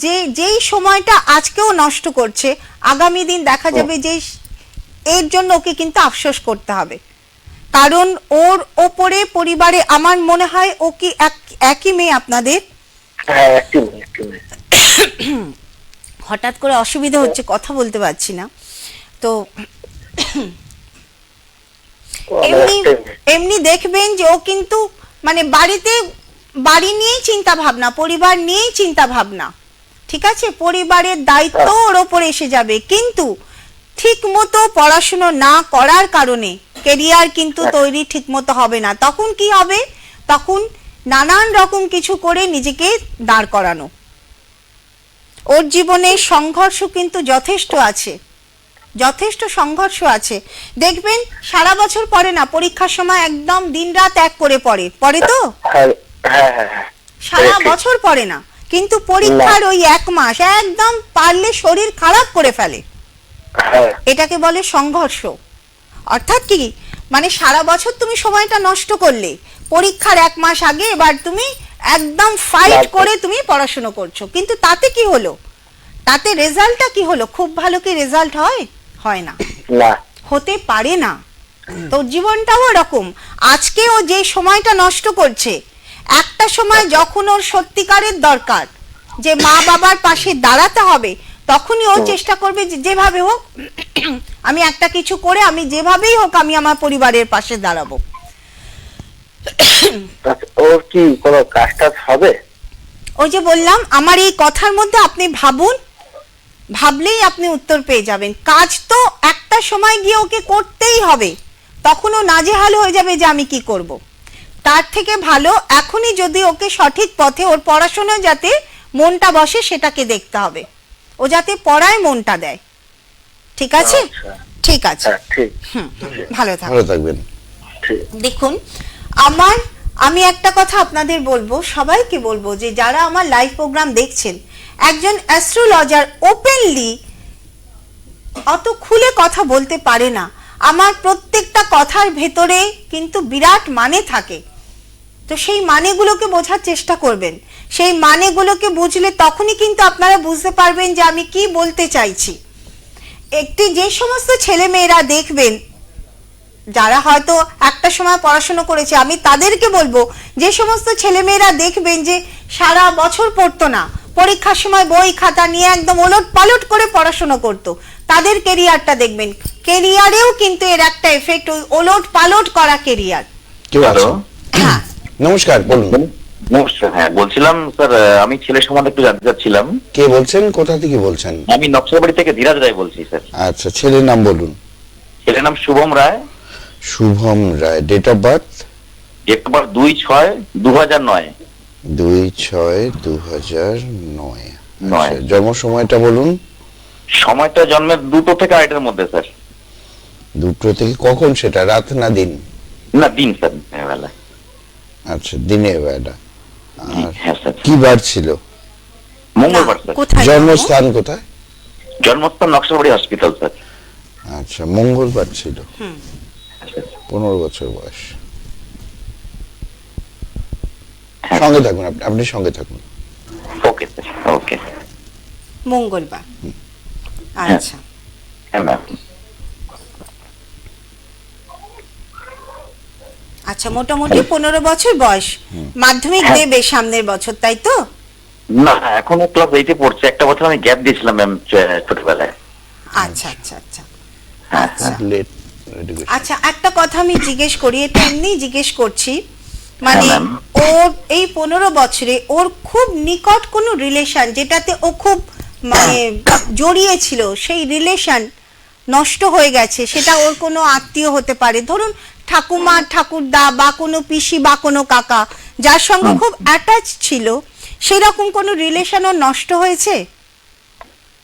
যে যেই সময়টা আজকেও নষ্ট করছে, আগামী দিন দেখা যাবে যে এর জন্য ওকে কিন্তু আফসোস করতে হবে। কারণ ওর ওপরে পরিবারে, আমার মনে হয় ও কি একই মেয়ে আপনাদের? হ্যাঁ, একটি মেয়ে। হঠাৎ করে অসুবিধা হচ্ছে, কথা বলতে পারছি না তো। এমনি দেখবেন যে ও কিন্তু মানে বাড়ি নিয়েই চিন্তা ভাবনা, পরিবার নিয়েই চিন্তা ভাবনা। ঠিক আছে, পরিবারের দায়িত্ব ওর ওপরে এসে যাবে, কিন্তু ঠিক মতো পড়াশুনো না করার কারণে কেরিয়ার কিন্তু তৈরি ঠিক মতো হবে না। তখন কি হবে? তখন নানান রকম কিছু করে নিজেকে দাঁড় করানো। ওর জীবনে সংঘর্ষ কিন্তু যথেষ্ট আছে, যথেষ্ট সংঘর্ষ আছে। দেখবেন সারা বছর পড়ে না, পরীক্ষার সময় একদম দিনরাত এক করে পড়ে তো। সারা ঠিক। বছর পড়ে না, কিন্তু পরীক্ষার ওই 1 মাস একদম পারলে শরীর খারাপ করে ফেলে। হ্যাঁ এটাকে বলে সংঘর্ষ। অর্থাৎ কি, মানে সারা বছর তুমি সময়টা নষ্ট করলে, পরীক্ষার 1 মাস আগে এবার তুমি একদম ফাইট করে তুমি পড়াশোনা করছো, কিন্তু তাতে কি হলো, তাতে রেজাল্টটা কি হলো? খুব ভালো কি রেজাল্ট হয়? হয় না, না হতে পারে না। তো জীবনটাও এরকম। আজকে ও যে সময়টা নষ্ট করছে, একটা সময় যখন ওর সত্যিকারের দরকার, যে মা বাবার পাশে দাঁড়াতে হবে, তখনই ও চেষ্টা করবে যে যেভাবে হোক আমি একটা কিছু করে, আমি যেভাবেই হোক আমি আমার পরিবারের পাশে দাঁড়াবো। ওর কি কোনো কাজ টাজ হবে? ওই যে বললাম, আমার এই কথার মধ্যে আপনি ভাবুন, ভাবলেই আপনি উত্তর পেয়ে যাবেন। কাজ তো একটা সময় গিয়ে ওকে করতেই হবে, তখন ও নাজেহাল হয়ে যাবে যে আমি কি করব। তার থেকে ভালো এখনই যদি ওকে সঠিক পথে, ওর পড়াশোনা যাতে মনটা বসে সেটাকে দেখতে হবে, ও যাতে পড়ায় মনটা দেয়। ঠিক আছে? আচ্ছা। ঠিক আছে, হ্যাঁ ঠিক। ভালো থাকবেন। ভালো থাকবেন। ঠিক। দেখুন, আমি একটা কথা আপনাদের বলবো, সবাইকে বলবো, যে যারা আমার লাইভ প্রোগ্রাম দেখছেন, একজন অ্যাস্ট্রোলজার ওপেনলি অত খুলে কথা বলতে পারে না। আমার প্রত্যেকটা কথার ভেতরে কিন্তু বিরাট মানে থাকে, তো সেই মানেগুলোকে বোঝার চেষ্টা করবেন। সেই মানেগুলোকে বুঝলে তখনই কিন্তু আপনারা বুঝতে পারবেন যে আমি কি বলতে চাইছি। যে সমস্ত ছেলে মেয়েরা দেখবেন যারা হয়তো একটা সময় পড়াশোনা করেছে, আমি তাদেরকে বলবো, যে সমস্ত ছেলেমেয়েরা দেখবেন যে সারা বছর পড়তো না, পরীক্ষার সময় বই খাতা নিয়ে একদম ওলট পালট করে পড়াশোনা করতো, তাদের কেরিয়ারটা দেখবেন, কেরিয়ারেও কিন্তু এর একটা এফেক্ট, ওই ওলট পালট করা কেরিয়ার। কেউ হ্যালো। আছেন? নমস্কার, বলুন। নমস্কার। হ্যাঁ বলছিলাম স্যার, আমি ছেলের সম্বন্ধে একটু জানতে চাচ্ছিলাম। কে বলছেন, কোথা থেকে বলছেন? আমি নকশালবাড়ি থেকে ধীরাজ রায় বলছি স্যার। আচ্ছা, ছেলের নাম বলুন। ছেলের নাম Shubham Roy. Shubham Roy. Date of birth? Date of birth 2/6/2009। 2/6/2009। নয়। জন্ম সময়টা বলুন। সময়টা জন্মের 2টো থেকে 8টার মধ্যে স্যার। 2টো থেকে কখন, সেটা রাত না দিন? না দিন স্যার, বেলা। আচ্ছা, দিনের বেলা। আর হ্যাঁ স্যার। কি বার ছিল? মঙ্গলবার স্যার। কোথায়? জন্মস্থান কোথায়? জন্মস্থান নকশালবাড়ি হসপিটাল স্যার। আচ্ছা, মঙ্গলবার ছিল। হ্যাঁ, স্যার। 15 বছর বয়স। হ্যাঁ। সঙ্গে থাকুন, আপনি সঙ্গে থাকুন। ওকে স্যার, ওকে। মঙ্গলবার। আচ্ছা, হ্যাঁ ম্যাম। আচ্ছা, মোটামুটি 15 বছর বয়স, মাধ্যমিক হ্যাঁ। দেবে সামনের বছর, তাই তো? না এখনো ক্লাস 8-এ পড়ছে, একটা বছর আমি গ্যাপ দিয়েছিলাম ম্যাম ছোটবেলায়। আচ্ছা আচ্ছা আচ্ছা হ্যাঁ, আচ্ছা লেট এডুকেশন। আচ্ছা, একটা কথা আমি জিজ্ঞেস করি, এটা এমনি জিজ্ঞেস করছি, মানে হ্যাঁ, ম্যাম। ওর এই 15 বছরে ওর খুব নিকট কোনো রিলেশন, যেটাতে ও খুব মানে জড়িয়ে ছিল, সেই রিলেশন নষ্ট হয়ে গেছে, সেটা ওর কোনো আত্মীয় হতে পারে, ধরুন ঠাকুমা, ঠাকুরদা, বা কোনো পিসি, বা কোনো কাকা, যার সঙ্গে খুব অ্যাটাচ ছিল, সেরকম কোনো রিলেশন ওর নষ্ট হয়েছে?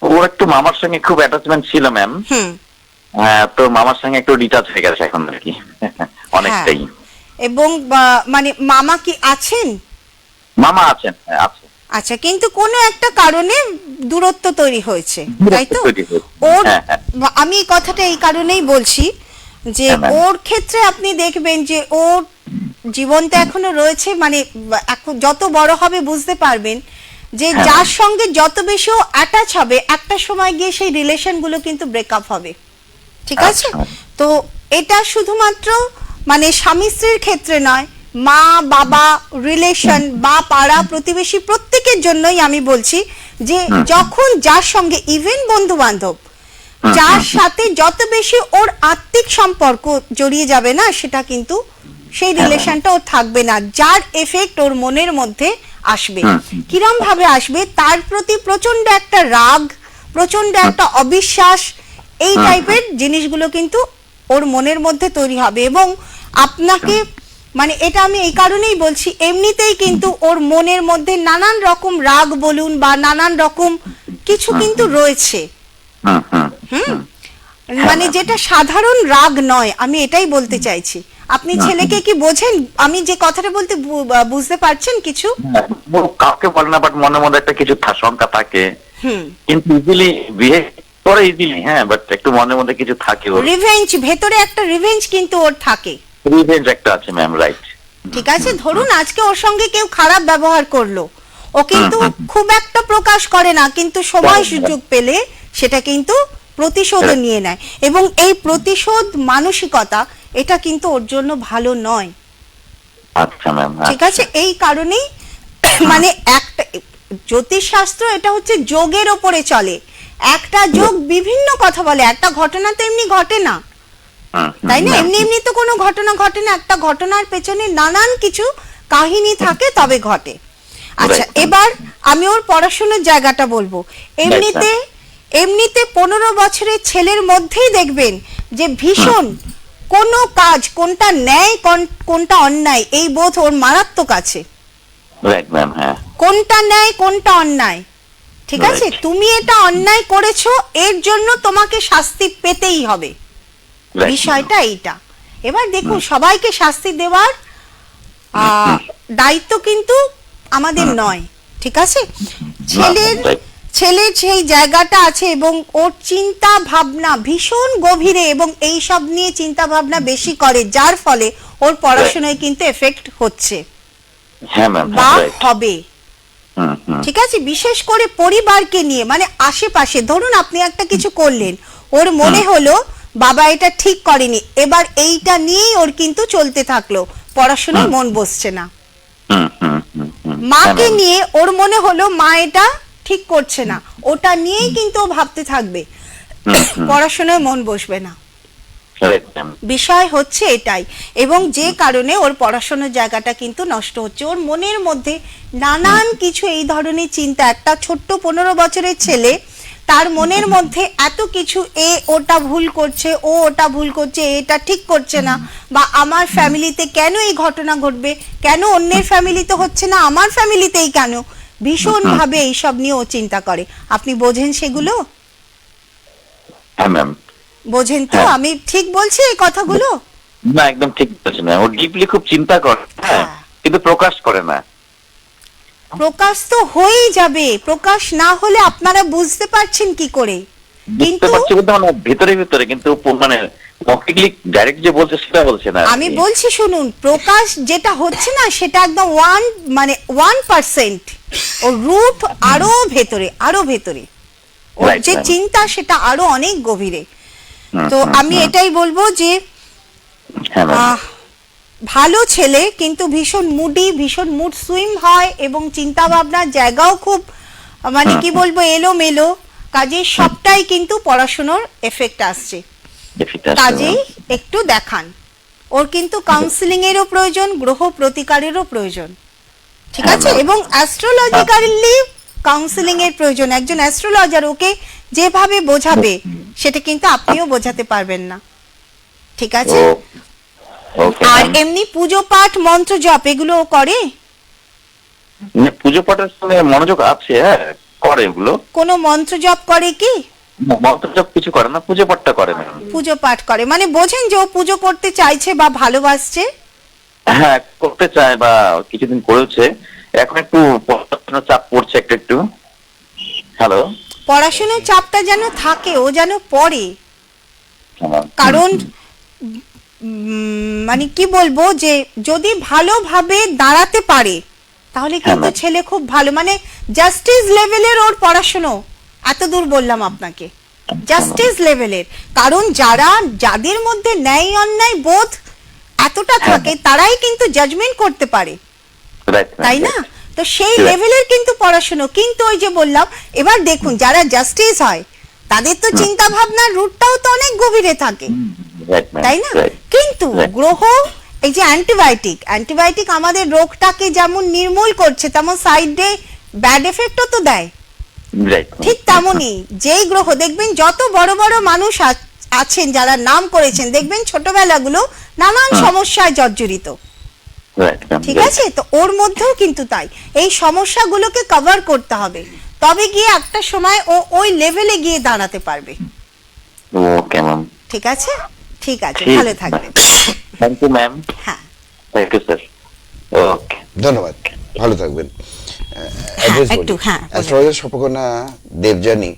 ওর একটু মামার সঙ্গে খুব অ্যাটাচমেন্ট ছিল ম্যাম। হুম। তো মামার সঙ্গে একটু ডিটাচ হয়ে গেছে এখন আর কি, অনেকটাই। হ্যাঁ। এবং মানে মামা কি আছেন? মামা আছেন, হ্যাঁ আছে। আচ্ছা, কিন্তু কোনো একটা কারণে দূরত্ব তৈরি হয়েছে, তাই তো? দূরত্ব তৈরি হয়েছে। ওর হ্যাঁ, হ্যাঁ। আমি এই কথাটা এই কারণেই বলছি যে হ্যাঁ, ম্যাম। ওর ক্ষেত্রে আপনি দেখবেন যে ওর জীবনটা এখনো রয়েছে, মানে এখন যত বড় হবে বুঝতে পারবেন যে হ্যাঁ। যার সঙ্গে যত বেশি ও অ্যাটাচ হবে, একটা সময় গিয়ে সেই রিলেশন গুলো কিন্তু ব্রেকআপ হবে, ঠিক আছে? আচ্ছা। তো এটা শুধুমাত্র মানে স্বামী স্ত্রীর ক্ষেত্রে নয়, মা বাবা, রিলেশন বা পাড়া প্রতিবেশী, প্রত্যেকের জন্যই আমি বলছি যে যখন যার সঙ্গে, ইভেন বন্ধু বান্ধব, যার সাথে যত বেশি ওর আত্মিক সম্পর্ক জড়িয়ে যাবে না, সেটা কিন্তু সেই রিলেশনটা ওর থাকবে না, যার এফেক্ট ওর মনের মধ্যে আসবে। কিরম ভাবে আসবে? তার প্রতি প্রচন্ড একটা রাগ, প্রচন্ড একটা অবিশ্বাস, এই টাইপের জিনিসগুলো কিন্তু ওর মনের মধ্যে তৈরি হবে। এবং আপনাকে মানে এটা আমি এই কারণেই বলছি, এমনিতেই কিন্তু ওর মনের মধ্যে নানান রকম রাগ বলুন বা নানান রকম কিছু কিন্তু রয়েছে, মানে যেটা সাধারণ রাগ নয়, আমি এটাই বলতে চাইছি। আপনি ছেলেকে কি বোঝেন? আমি যে কথাটা বলতে বুঝতে পারছেন কিছু? কাউকে বলে না, বাট মনের মধ্যে একটা কিছু শঙ্কা থাকে, হুম, কিন্তু ইজিলি বিহেভ করে ইজিলি, হ্যাঁ, বাট একটু মনের মধ্যে কিছু থাকে, ওর রিভেঞ্জ, ভেতরে একটা রিভেঞ্জ কিন্তু ওর থাকে। রিভেঞ্জ একটা আছে ম্যাম, রাইট। ঠিক আছে, ধরুন আজকে ওর সঙ্গে কেউ খারাপ ব্যবহার করলো, ও কিন্তু খুব একটা প্রকাশ করে না, কিন্তু সময় সুযোগ পেলে সেটা কিন্তু প্রতিশোধ নিয়ে নেয়, এবং এই প্রতিশোধ মানসিকতা এটা কিন্তু ওর জন্য ভালো নয়। আচ্ছা ম্যাম, ঠিক আছে, এই কারণেই মানে একটা জ্যোতিষশাস্ত্র এটা হচ্ছে যোগের ওপরে চলে, একটা যোগ বিভিন্ন কথা বলে, একটা ঘটনা তো এমনি ঘটে না, তাই না? এমনি এমনি তো কোনো ঘটনা ঘটে না, একটা ঘটনার পেছনে নানান কিছু কাহিনী থাকে তবে ঘটে। আচ্ছা, এবার আমি ওর পড়াশোনার জায়গাটা বলবো। এমনিতে 15 বছরের ছেলের মধ্যেই দেখবেন যে ভীষণ কোনো কাজ কোনটা ন্যায় কোনটা অন্যায় এই বোধ ওর মারাত্মক আছে। রাইট ম্যাম, হ্যাঁ, কোনটা ন্যায় কোনটা অন্যায়, ঠিক আছে, তুমি এটা অন্যায় করেছো, এর জন্য তোমাকে শাস্তি পেতেই হবে, বিষয়টা এইটা। এবার দেখুন, সবাইকে শাস্তি দেওয়ার দায়িত্ব কিন্তু আমাদের নয়, ঠিক আছে? ছেলের সেই জায়গাটা আছে এবং ওর চিন্তা ভাবনা ভীষণ গভীরে, এবং এই সব নিয়ে চিন্তা ভাবনা বেশি করে, যার ফলে ওর পড়াশোনায় কিন্তু এফেক্ট হচ্ছে বা হবে, ঠিক আছে? বিশেষ করে পরিবারকে নিয়ে, মানে আশেপাশে, ধরুন আপনি একটা কিছু করলেন, ওর মনে হলো বাবা এটা ঠিক করেনি, এবার এইটা নিয়েই ওর কিন্তু চলতে থাকলো, পড়াশোনায় মন বসছে না। মাকে নিয়ে ওর মনে হলো মা এটা ঠিক করছে না, ওটা নিয়েই কিন্তু ও ভাবতে থাকবে, পড়াশোনায় মন বসবে না। বিষয় হচ্ছে এটাই, এবং যে কারণে ওর পড়াশোনার জায়গাটা কিন্তু নষ্ট হচ্ছে, ওর মনের মধ্যে নানান কিছু এই ধরনের চিন্তা। একটা ছোট্ট 15 বছরের ছেলে, তার মনের মধ্যে এত কিছু, ওটা ভুল করছে, ও ওটা ভুল করছে, এটা ঠিক করছে না, বা আমার ফ্যামিলিতে কেন এই ঘটনা ঘটবে, কেন অন্যের ফ্যামিলিতে হচ্ছে না, আমার ফ্যামিলিতেই কেন, ভীষণ ভাবে এইসব নিয়ে ও চিন্তা করে। আপনি বোঝেন সেগুলো? হ্যাঁ ম্যাম, বোঝেন তো? আমি ঠিক বলছি এই কথাগুলো? না, একদম ঠিক বলছেন, ও ডিপলি খুব চিন্তা করে, হ্যাঁ, কিন্তু প্রকাশ করে না। প্রকাশ তো হয়েই যাবে, প্রকাশ না হলে আপনারা বুঝতে পারছেন কি করে? কিন্তু ভিতরে ভিতরে কিন্তু মানে ডাইরেক্ট যে বলছে সেটা বলছে না। আমি বলছি শুনুন, প্রকাশ যেটা হচ্ছে না সেটা একদম 1%, ও রুট আরো ভেতরে, আরো ভেতরে, ওর যে চিন্তা সেটা আরো অনেক গভীরে। তো আমি এটাই বলবো যে ভালো ছেলে, কিন্তু ভীষণ মুডি, ভীষণ মুড সুইং হয়, এবং চিন্তা ভাবনার জায়গাও খুব মানে কি বলবো এলোমেলো, কাজে সবটাই কিন্তু পড়াশোনার এফেক্ট আসছে। কাজেই একটু দেখান, ওর কিন্তু কাউন্সিলিং এরও প্রয়োজন, গ্রহ প্রতিকারেরও প্রয়োজন, ঠিক আছে, এবং অ্যাস্ট্রোলজিক্যালি কাউন্সিলিং এর প্রয়োজন। একজন অ্যাস্ট্রোলজার ওকে যেভাবে বোঝাবে সেটা কিন্তু আপনিও বোঝাতে পারবেন না, ঠিক আছে? আর এমনি পুজো পাঠ মন্ত্র জপ এগুলো করে? পুজো পাঠের সঙ্গে মনোযোগ আছে, হ্যাঁ, করে এগুলো। কোন মন্ত্র জপ করে কি? মন্ত্র জপ কিছু করে না, পুজো পাঠটা করে না। পুজো পাঠ করে, মানে বোঝেন যে ও পুজো করতে চাইছে বা ভালোবাসছে? হ্যাঁ, করতে চায়, বা কিছুদিন করেছে, এখন একটু পড়াশোনার চাপ পড়ছে একটু। হ্যালো, পড়াশোনার চাপটা যেন থাকে, ও যেন পড়ে, কারণ মানে কি বলবো যে যদি ভালোভাবে দাঁড়াতে পারে তাহলে কিন্তু ছেলে খুব ভালো, মানে জাস্টিস লেভেলের ওর পড়াশোনা, এত দূর বললাম আপনাকে, জাস্টিস লেভেলের। কারণ যাদের মধ্যে ন্যায় অন্যায় বোধ এতটা থাকে তারাই কিন্তু জাজমেন্ট করতে পারে, তাই না? তো সেই লেভেলের কিন্তু পড়াশোনা। কিন্তু ওই যে বললাম, এবার দেখুন যারা জাস্টিস হয় তাদের তো চিন্তা ভাবনার রুটটাও তো অনেক গভীরে থাকে, তাই না? কিন্তু গ্রহ, এই যে অ্যান্টিবায়োটিক আমাদের রোগটাকে যেমন নির্মূল করছে, তেমন সাইডে ব্যাড এফেক্টও তো দেয়, ঠিক তেমনই যেই গ্রহ দেখবেন যত বড় বড় মানুষ আছেন যারা নাম করেছেন, দেখবেন ছোটবেলাগুলো নানান সমস্যায় জর্জরিত, ঠিক আছে? তো ওর মধ্যেও কিন্তু তাই, এই সমস্যাগুলোকে কভার করতে হবে, তবে গিয়ে একটা সময় ও ওই লেভেলে গিয়ে দাঁড়াতে পারবে, ঠিক আছে? ঠিক আছে, ঠিক। ভালো থাকবেন। Thank you ma'am. হ্যাঁ, থ্যাংক ইউ স্যার। ওকে। ধন্যবাদ, ভালো থাকবেন। একটু, হ্যাঁ, বলুন। অ্যাস্ট্রোলজার স্বপকন্যা দেবযানী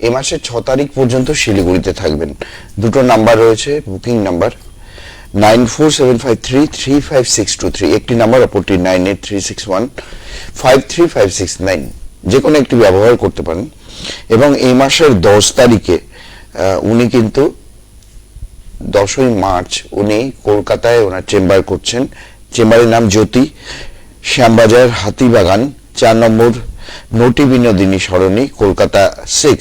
এ মাসের 6 তারিখ পর্যন্ত শিলিগুড়িতে থাকবেন। দুটো নাম্বার রয়েছে, বুকিং নাম্বার 9475335623, একটি নাম্বার, অপরটি 9836153569, যে কোনো একটি ব্যবহার করতে পারেন। এবং এই মাসের 10 তারিখে উনি কিন্তু 10ই মার্চ উনি কলকাতায় ওনার চেম্বার করছেন। চেম্বারের নাম জ্যোতি, শ্যামবাজার, হাতিবাগান, 4 নম্বর নটি বিনোদিনী সরণি, কলকাতা 6।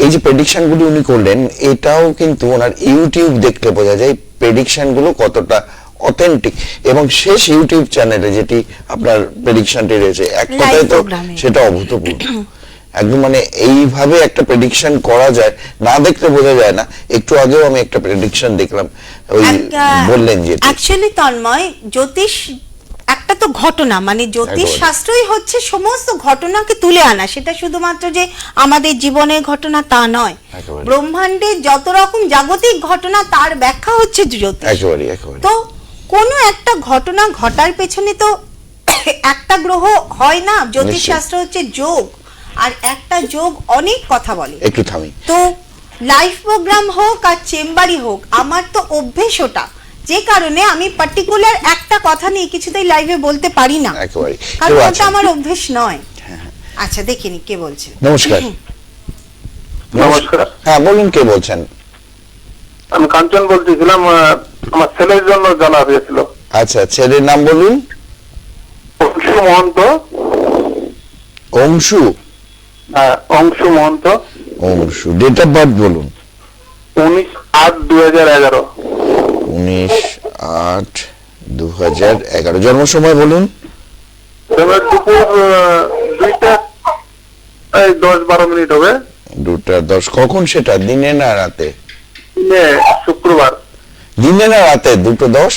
এই যে প্রেডিকশন গুলো উনি করলেন, এটাও কিন্তু ওনার ইউটিউব দেখলে বোঝা যায় প্রেডিকশন গুলো কতটা অথেন্টিক। এবং শেষ ইউটিউব চ্যানেলে যেটি আপনার প্রেডিকশনটি রয়েছে, এক কথায় তো প্রোগ্রামে। সেটা অভূতপূর্ব। একদম মানে এইভাবে একটা প্রেডিকশন করা যায়, না দেখলে বোঝা যায় না। একটু আগেও আমি একটা প্রেডিকশন দেখলাম, ওই বললেন যে অ্যাকচুয়ালি তন্ময়, জ্যোতিষ একটা তো ঘটনা, মানে জ্যোতিষ একেবারে। শাস্ত্রই হচ্ছে সমস্ত ঘটনাকে তুলে আনা। সেটা শুধুমাত্র যে আমাদের জীবনের ঘটনা তা নয়, একেবারে। ব্রহ্মাণ্ডের যত রকম জাগতিক ঘটনা তার ব্যাখ্যা হচ্ছে জ্যোতিষ। একেবারে একেবারে তো কোনো একটা ঘটনা ঘটার পেছনে তো একটা গ্রহ হয় না। জ্যোতিষ নিশ্চয়ই। শাস্ত্র হচ্ছে যোগ, আর একটা যোগ অনেক কথা বলে। একটু থামি। তো লাইভ প্রোগ্রাম হোক আর চেম্বারই হোক, আমার তো অভ্যেস ওটা, যে কারণে আমি পার্টিকুলার একটা কথা নিয়ে কিছুতেই লাইভে বলতে পারি না, একেবারে। কারণ কেউ ওটা আছেন? আমার অভ্যেস নয়। আচ্ছা, দেখিনি কে বলছেন। নমস্কার। নমস্কার, হ্যাঁ বলুন, কে বলছেন? আমি কাঞ্চন বলতেছিলাম। আমার ছেলের জন্য জানা হয়েছিল। আচ্ছা, ছেলের নাম বলুন। অংশু মহন্ত। অংশু। হ্যাঁ, Anshu Mahanta. Anshu, date of birth বলুন। 19/8/2011। 19/8/2011। জন্ম সময় বলুন। দুপুর 2টা 10-12 মিনিট হবে। 2:10। কখন সেটা, দিনে না রাতে? দিনে, শুক্রবার। দিনে না রাতে? 2:10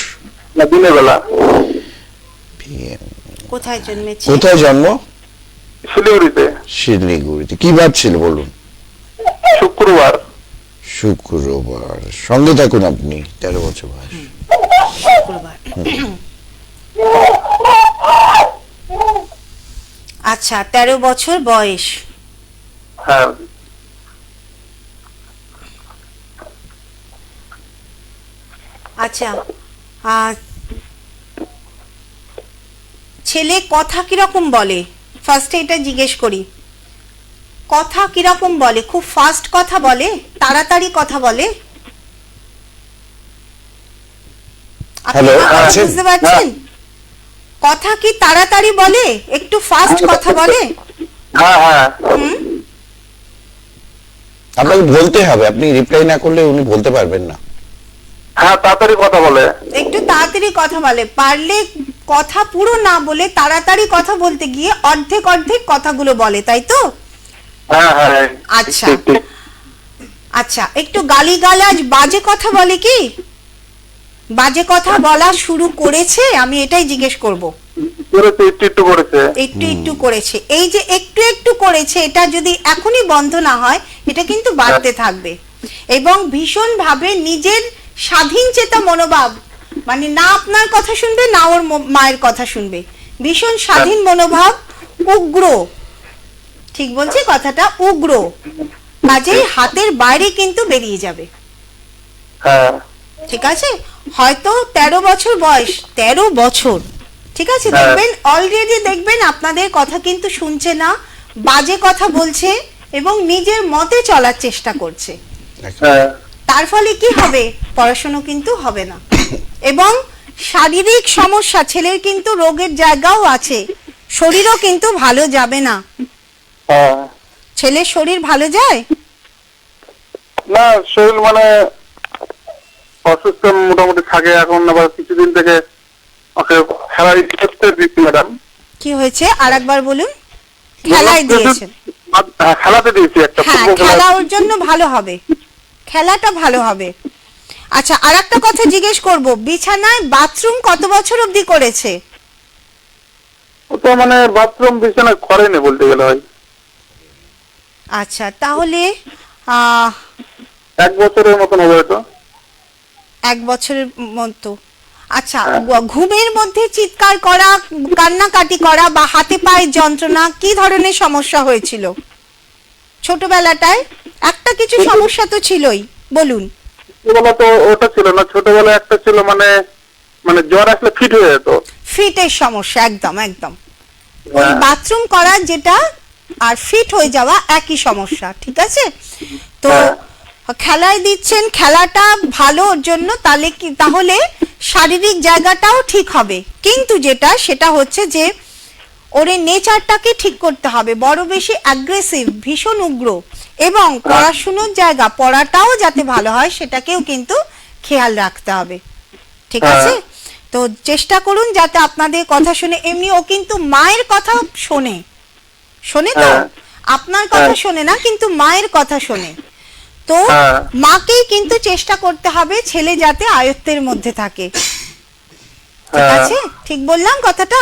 না, দিনের বেলা। PM। কোথায় জন্মেছে? কোথায় জন্ম? শিলিগুড়িতে। শিলিগুড়িতে। কি বার ছিল বলুন? শুক্রবার। শুক্রবার। সঙ্গে থাকুন আপনি। 13 বছর বয়স। শুক্রবার। আচ্ছা, 13 বছর বয়স। হ্যাঁ, আচ্ছা, ছেলে কথা কিরকম বলে? ফার্স্টে এটা জিজ্ঞেস করি, কথা কিরকম বলে? খুব ফাস্ট কথা বলে? তাড়াতাড়ি কথা বলে? আপনি হ্যালো, আমার কথা আছেন? বুঝতে পারছেন? কথা কি তাড়াতাড়ি বলে? একটু ফাস্ট কথা বলে? হ্যাঁ, হ্যাঁ। আপনাকে বলতে হবে, আপনি রিপ্লাই না করলে উনি বলতে পারবেন না। হ্যাঁ, তাড়াতাড়ি কথা বলে। একটু তাড়াতাড়ি কথা বলে, পারলে কথা পুরো না বলে তাড়াতাড়ি কথা বলতে গিয়ে অর্ধেক অর্ধেক কথাগুলো বলে, তাই তো? হ্যাঁ, হ্যাঁ। আচ্ছা। ঠিক, ঠিক। আচ্ছা, একটু গালিগালাজ বাজে কথা বলে কি? বাজে কথা বলা শুরু করেছে? আমি এটাই জিজ্ঞেস করব। করেছে, একটু একটু করেছে। একটু একটু করেছে। এই যে একটু একটু করেছে, এটা যদি এখনই বন্ধ না হয়, এটা কিন্তু বাড়তে থাকবে। এবং ভীষণ ভাবে নিজের স্বাধীন চেতা মনোভাব, মানে না আপনার কথা শুনবে না ওর মায়ের কথা শুনবে, ভীষণ স্বাধীন মনোভাব, উগ্র। ঠিক বলছি কথাটা? উগ্র। কাজেই হাতের বাইরে কিন্তু বেরিয়ে যাবে। হ্যাঁ, ঠিক আছে? হয়তো 13 বছর বয়স, 13 বছর, ঠিক আছে? হ্যাঁ। দেখবেন অলরেডি, দেখবেন আপনাদের কথা কিন্তু শুনছে না, বাজে কথা বলছে এবং নিজের মতে চলার চেষ্টা করছে। হ্যাঁ। তার ফলে কি হবে? পড়াশোনা কিন্তু হবে না। এবং শারীরিক সমস্যা, ছেলের কিন্তু রোগের জায়গাও আছে, শরীরও কিন্তু ভালো যাবে না। হ্যাঁ। ছেলের শরীর ভালো যায়? না, শরীর মানে অসুস্থ মোটামুটি থাকে। এখন আবার কিছুদিন থেকে ওকে খেলায় করতে দিচ্ছি ম্যাডাম। কি হয়েছে আরেকবার বলুন। খেলায় দিয়েছেন? হ্যাঁ, খেলাতে দিয়েছি একটা হ্যাঁ, ফুটবল খেলা খেলা। ওর জন্য ভালো হবে, খেলাটা ভালো হবে। আচ্ছা, আর একটা কথা জিজ্ঞেস করব, বিছানায় বাথরুম কত বছর অবধি করেছে? ওটা মানে বাথরুম বিছানা করেনি বলতে গেলে হয়। আচ্ছা, তাহলে 1 বছরের মতন হবে হয়তো। 1 বছরের মতো। আচ্ছা, ঘুমের মধ্যে চিৎকার করা, কান্নাকাটি করা বা হাতে পায়ে যন্ত্রণা, কি ধরনের সমস্যা হয়েছিল ছোটবেলাটায়? একটা কিছু সমস্যা তো ছিলই, বলুন। ছোটবেলা তো ওটা ছিল না, ছোটবেলা একটা ছিল মানে মানে জ্বর আসলে ফিট হয়ে যেত। ফিটের সমস্যা, একদম একদম। ওই বাথরুম করা যেটা আর ফিট হয়ে যাওয়া একই সমস্যা, ঠিক আছে? তো খেলায় দিচ্ছেন, খেলাটা ভালো ওর জন্য, তাহলে শারীরিক জায়গাটাও ঠিক হবে। কিন্তু সেটা হচ্ছে যে ওর নেচারটাকে ঠিক করতে হবে। বড় বেশি অ্যাগ্রেসিভ, ভীষণ উগ্র, এবং পড়াশুনোর জায়গা, পড়াটাও যাতে ভালো হয় সেটাকেও কিন্তু খেয়াল রাখতে হবে, ঠিক আছে? তো চেষ্টা করুন যাতে আপনাদের কথা শুনে। এমনি ও কিন্তু মায়ের কথা শোনে তো, আপনার কথা শোনে না, কিন্তু মায়ের কথা শোনে। তো মাকেই কিন্তু চেষ্টা করতে হবে ছেলে যাতে আয়ত্তের মধ্যে থাকে, ঠিক আছে? ঠিক বললাম কথাটা?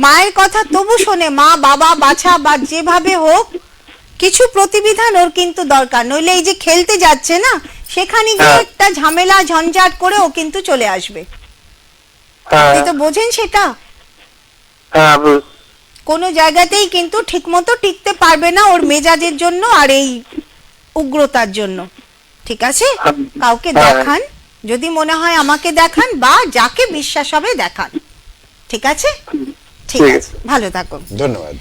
মায়ের কথা তবু শোনে, মা বাবা বাছা বা যেভাবে হোক কিছু প্রতিবিধান ওর কিন্তু দরকার, নইলে এই যে খেলতে যাচ্ছে না, সেখানে গিয়ে একটা ঝামেলা ঝঞ্ঝাট করে ও কিন্তু চলে আসবে। আপনি তো বোঝেন সেটা? কোনো জায়গাতেই কিন্তু ঠিকমতো টিকতে পারবে না ওর মেজাজের জন্য আর এই উগ্রতার জন্য, ঠিক আছে? কাউকে দেখান, যদি মনে হয় আমাকে দেখান, বা যাকে বিশ্বাস হবে দেখান, ঠিক আছে? ঠিক আছে, ভালো থাকুন, ধন্যবাদ।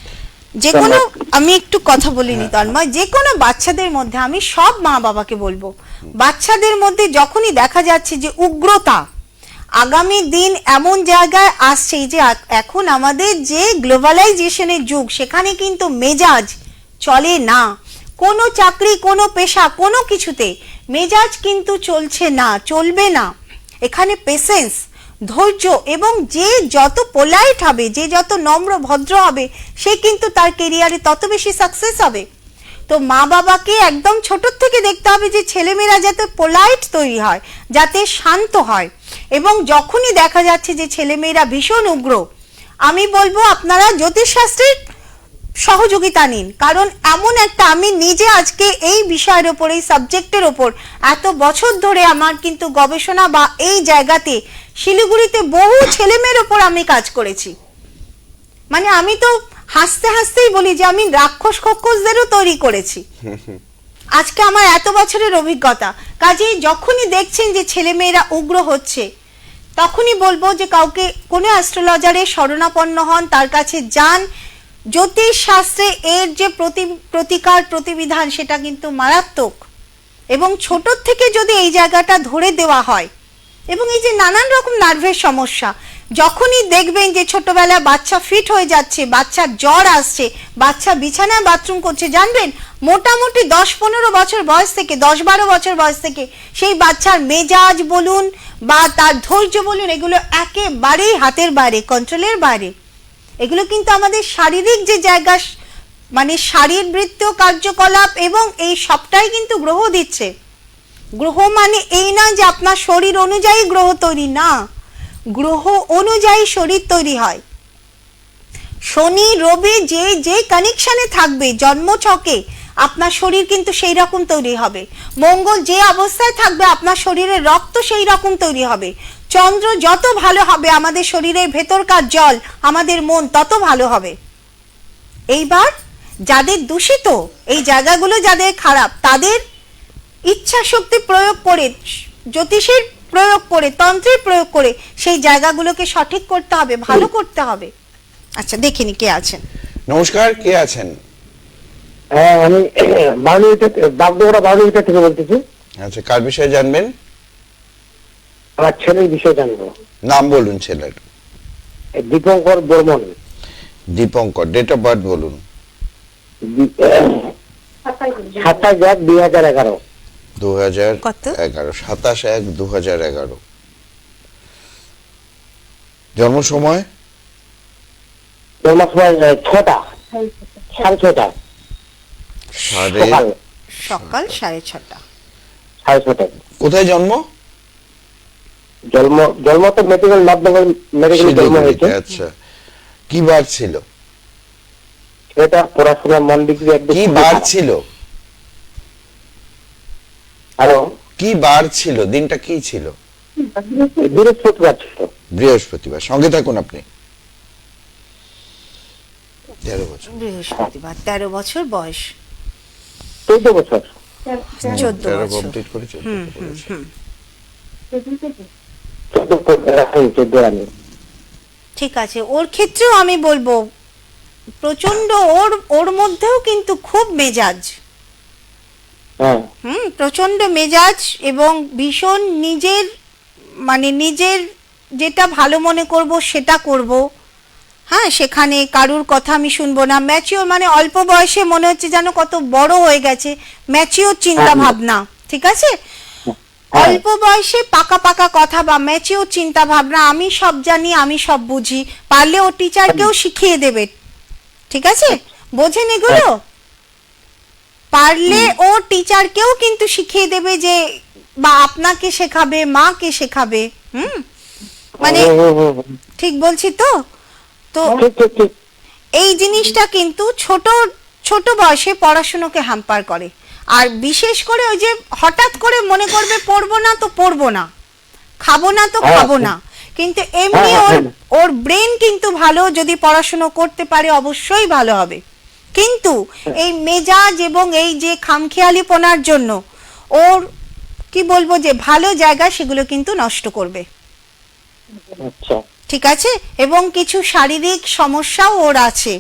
যে কোনো, আমি একটু কথা বলিনি তন্ময়, যে কোনো বাচ্চাদের মধ্যে, আমি সব মা বাবাকে বলবো, বাচ্চাদের মধ্যে যখনই দেখা যাচ্ছে যে উগ্রতা, আগামী দিন এমন জায়গায় আসছে যে এখন আমাদের যে গ্লোবালাইজেশনের যুগ, সেখানে কিন্তু মেজাজ চলে না। কোনো চাকরি, কোনো পেশা, কোনো কিছুতে মেজাজ কিন্তু চলছে না, চলবে না। এখানে পেশেন্স, ধৈর্য, এবং যে যত পোলাইট হবে, যে যত নম্র ভদ্র হবে, সে কিন্তু তার কেরিয়ারে তত বেশি সাকসেস হবে। তো মা বাবাকে একদম ছোট থেকে দেখতে হবে যে ছেলেমেয়েরা যাতে পোলাইট তৈরি হয়, যাতে শান্ত হয়। এবং যখনই দেখা যাচ্ছে যে ছেলেমেয়েরা ভীষণ উগ্র, আমি বলবো আপনারা জ্যোতিষশাস্ত্রের সহযোগিতা নিন। কারণ এমন একটা, আমি নিজে আজকে এই বিষয়ের ওপর, এই সাবজেক্টের ওপর এত বছর ধরে আমার কিন্তু গবেষণা, বা এই জায়গাতে শিলিগুড়িতে বহু ছেলেমেয়ের ওপর আমি কাজ করেছি। মানে আমি তো হাসতে হাসতেই বলি যে আমি রাক্ষস খক্ষসদেরও তৈরি করেছি। আজকে আমার এত বছরের অভিজ্ঞতা। কাজেই যখনই দেখছেন যে ছেলেমেয়েরা উগ্র হচ্ছে, তখনই বলবো যে কাউকে, কোনো অ্যাস্ট্রোলজারের শরণাপন্ন হন, তার কাছে যান। জ্যোতিষ শাস্ত্রে এর যে প্রতিকার প্রতিবিধান, সেটা কিন্তু মারাত্মক। এবং ছোট থেকে যদি এই জায়গাটা ধরে দেওয়া হয়, এবং এই যে নানান রকম নার্ভের সমস্যা, যখনই দেখবেন যে ছোটবেলায় বাচ্চা ফিট হয়ে যাচ্ছে, বাচ্চার জ্বর আসছে, বাচ্চা বিছানায় বাথরুম করছে, জানবেন মোটামুটি 10-15 বছর বয়স থেকে, 10-12 বছর বয়স থেকে সেই বাচ্চার মেজাজ বলুন বা তার ধৈর্য বলুন, এগুলো একেবারেই হাতের বাইরে, কন্ট্রোলের বাইরে। এগুলো কিন্তু আমাদের শারীরিক যে জায়গা, মানে শারীরবৃত্তীয় কার্যকলাপ, এবং এই সবটাই কিন্তু গ্রহ দিচ্ছে। গ্রহ মানে এই না যে আপনার শরীর অনুযায়ী গ্রহ তৈরি, না, গ্রহ অনুযায়ী শরীর তৈরি হয়। শনি রবি যে যে কানেকশনে থাকবে জন্ম ছকে, আপনার শরীর কিন্তু সেই রকম তৈরি হবে। মঙ্গল যে অবস্থায় থাকবে, আপনার শরীরের রক্ত সেই রকম তৈরি হবে। চন্দ্র যত ভালো হবে, আমাদের শরীরের ভেতরকার জল, আমাদের মন তত ভালো হবে। এইবার যাদের দূষিত এই জায়গাগুলো, যাদের খারাপ, তাদের ইচ্ছা শক্তি প্রয়োগ করে, জ্যোতিষের প্রয়োগ করে, তন্ত্রের প্রয়োগ করে সেই জায়গাগুলোকে সঠিক করতে হবে, ভালো করতে হবে। আচ্ছা, দেখিনি কে আছেন। নমস্কার, কে আছেন? হ্যাঁ, আমি বাগডোগরা বাউলিটা থেকে বলতেছি। আচ্ছা, কার বিষয়ে জানবেন? আমার ছেলের বিষয়ে জানবো। নাম বলুন ছেলের। Dipankar Barman. Dipankar, date of birth বলুন। 27/1/2011। 2011, 27/1/2011। জন্ম সময়? জন্ম সময় 6টা, 6:30। সকাল 6:30। কোথায় জন্ম? জন্ম তো মেডিকেল, নবনগর মেডিকেল জন্ম হয়েছে। আচ্ছা, কি বার ছিল? এটা পড়াশোনার মন দিকে একদম। কি বার ছিল? হ্যালো, কি বার ছিল, দিনটা কি ছিল? বৃহস্পতিবার ছিল। বৃহস্পতিবার। সঙ্গে থাকুন আপনি। 13 বছর। বৃহস্পতিবার, 13 বছর বয়স। 14 বছর। 14 13 বছর। কমপ্লিট করে 14 করেছে। 14 আমি। ঠিক আছে, ওর ক্ষেত্রেও আমি বলবো প্রচন্ড ওর মধ্যেও কিন্তু খুব মেজাজ। হ্যাঁ প্রচন্ড মেজাজ এবং ভীষণ নিজের যেটা ভালো মনে করব সেটা করব। হ্যাঁ, সেখানে কারুর কথা আমি শুনবো না। ম্যাচিওর মানে অল্প বয়সে মনে হচ্ছে যেন কত বড় হয়ে গেছে, ম্যাচিওর চিন্তা ভাবনা। ঠিক আছে, অল্প বয়সে পাকা পাকা কথা বা ম্যাচিওর চিন্তা ভাবনা, আমি সব জানি, আমি সব বুঝি, পারলে ও টিচারকেও শিখিয়ে দেবে। ঠিক আছে, বোঝেন এগুলো? পারলে ও টিচারকেও কিন্তু শিখিয়ে দেবে, যে বা আপনাকে শেখাবে, মাকে শেখাবে। মানে ঠিক বলছি তো? তো এই জিনিসটা কিন্তু ছোট ছোট বয়সে পড়াশোনাকে হ্যাম্পার করে। আর বিশেষ করে ওই যে হঠাৎ করে মনে করবে পড়বো না তো পড়বো না, খাবো না তো খাবো না, কিন্তু এমনি ওর ব্রেন কিন্তু ভালো, যদি পড়াশোনা করতে পারে অবশ্যই ভালো হবে। কিন্তু এই মেজাজ এবং এই যে খামখেয়ালিপনার জন্য ওর কি বলবো যে ভালো জায়গা সেগুলো কিন্তু নষ্ট করবে। আচ্ছা ঠিক আছে, এবং কিছু শারীরিক সমস্যাও ওর আছে।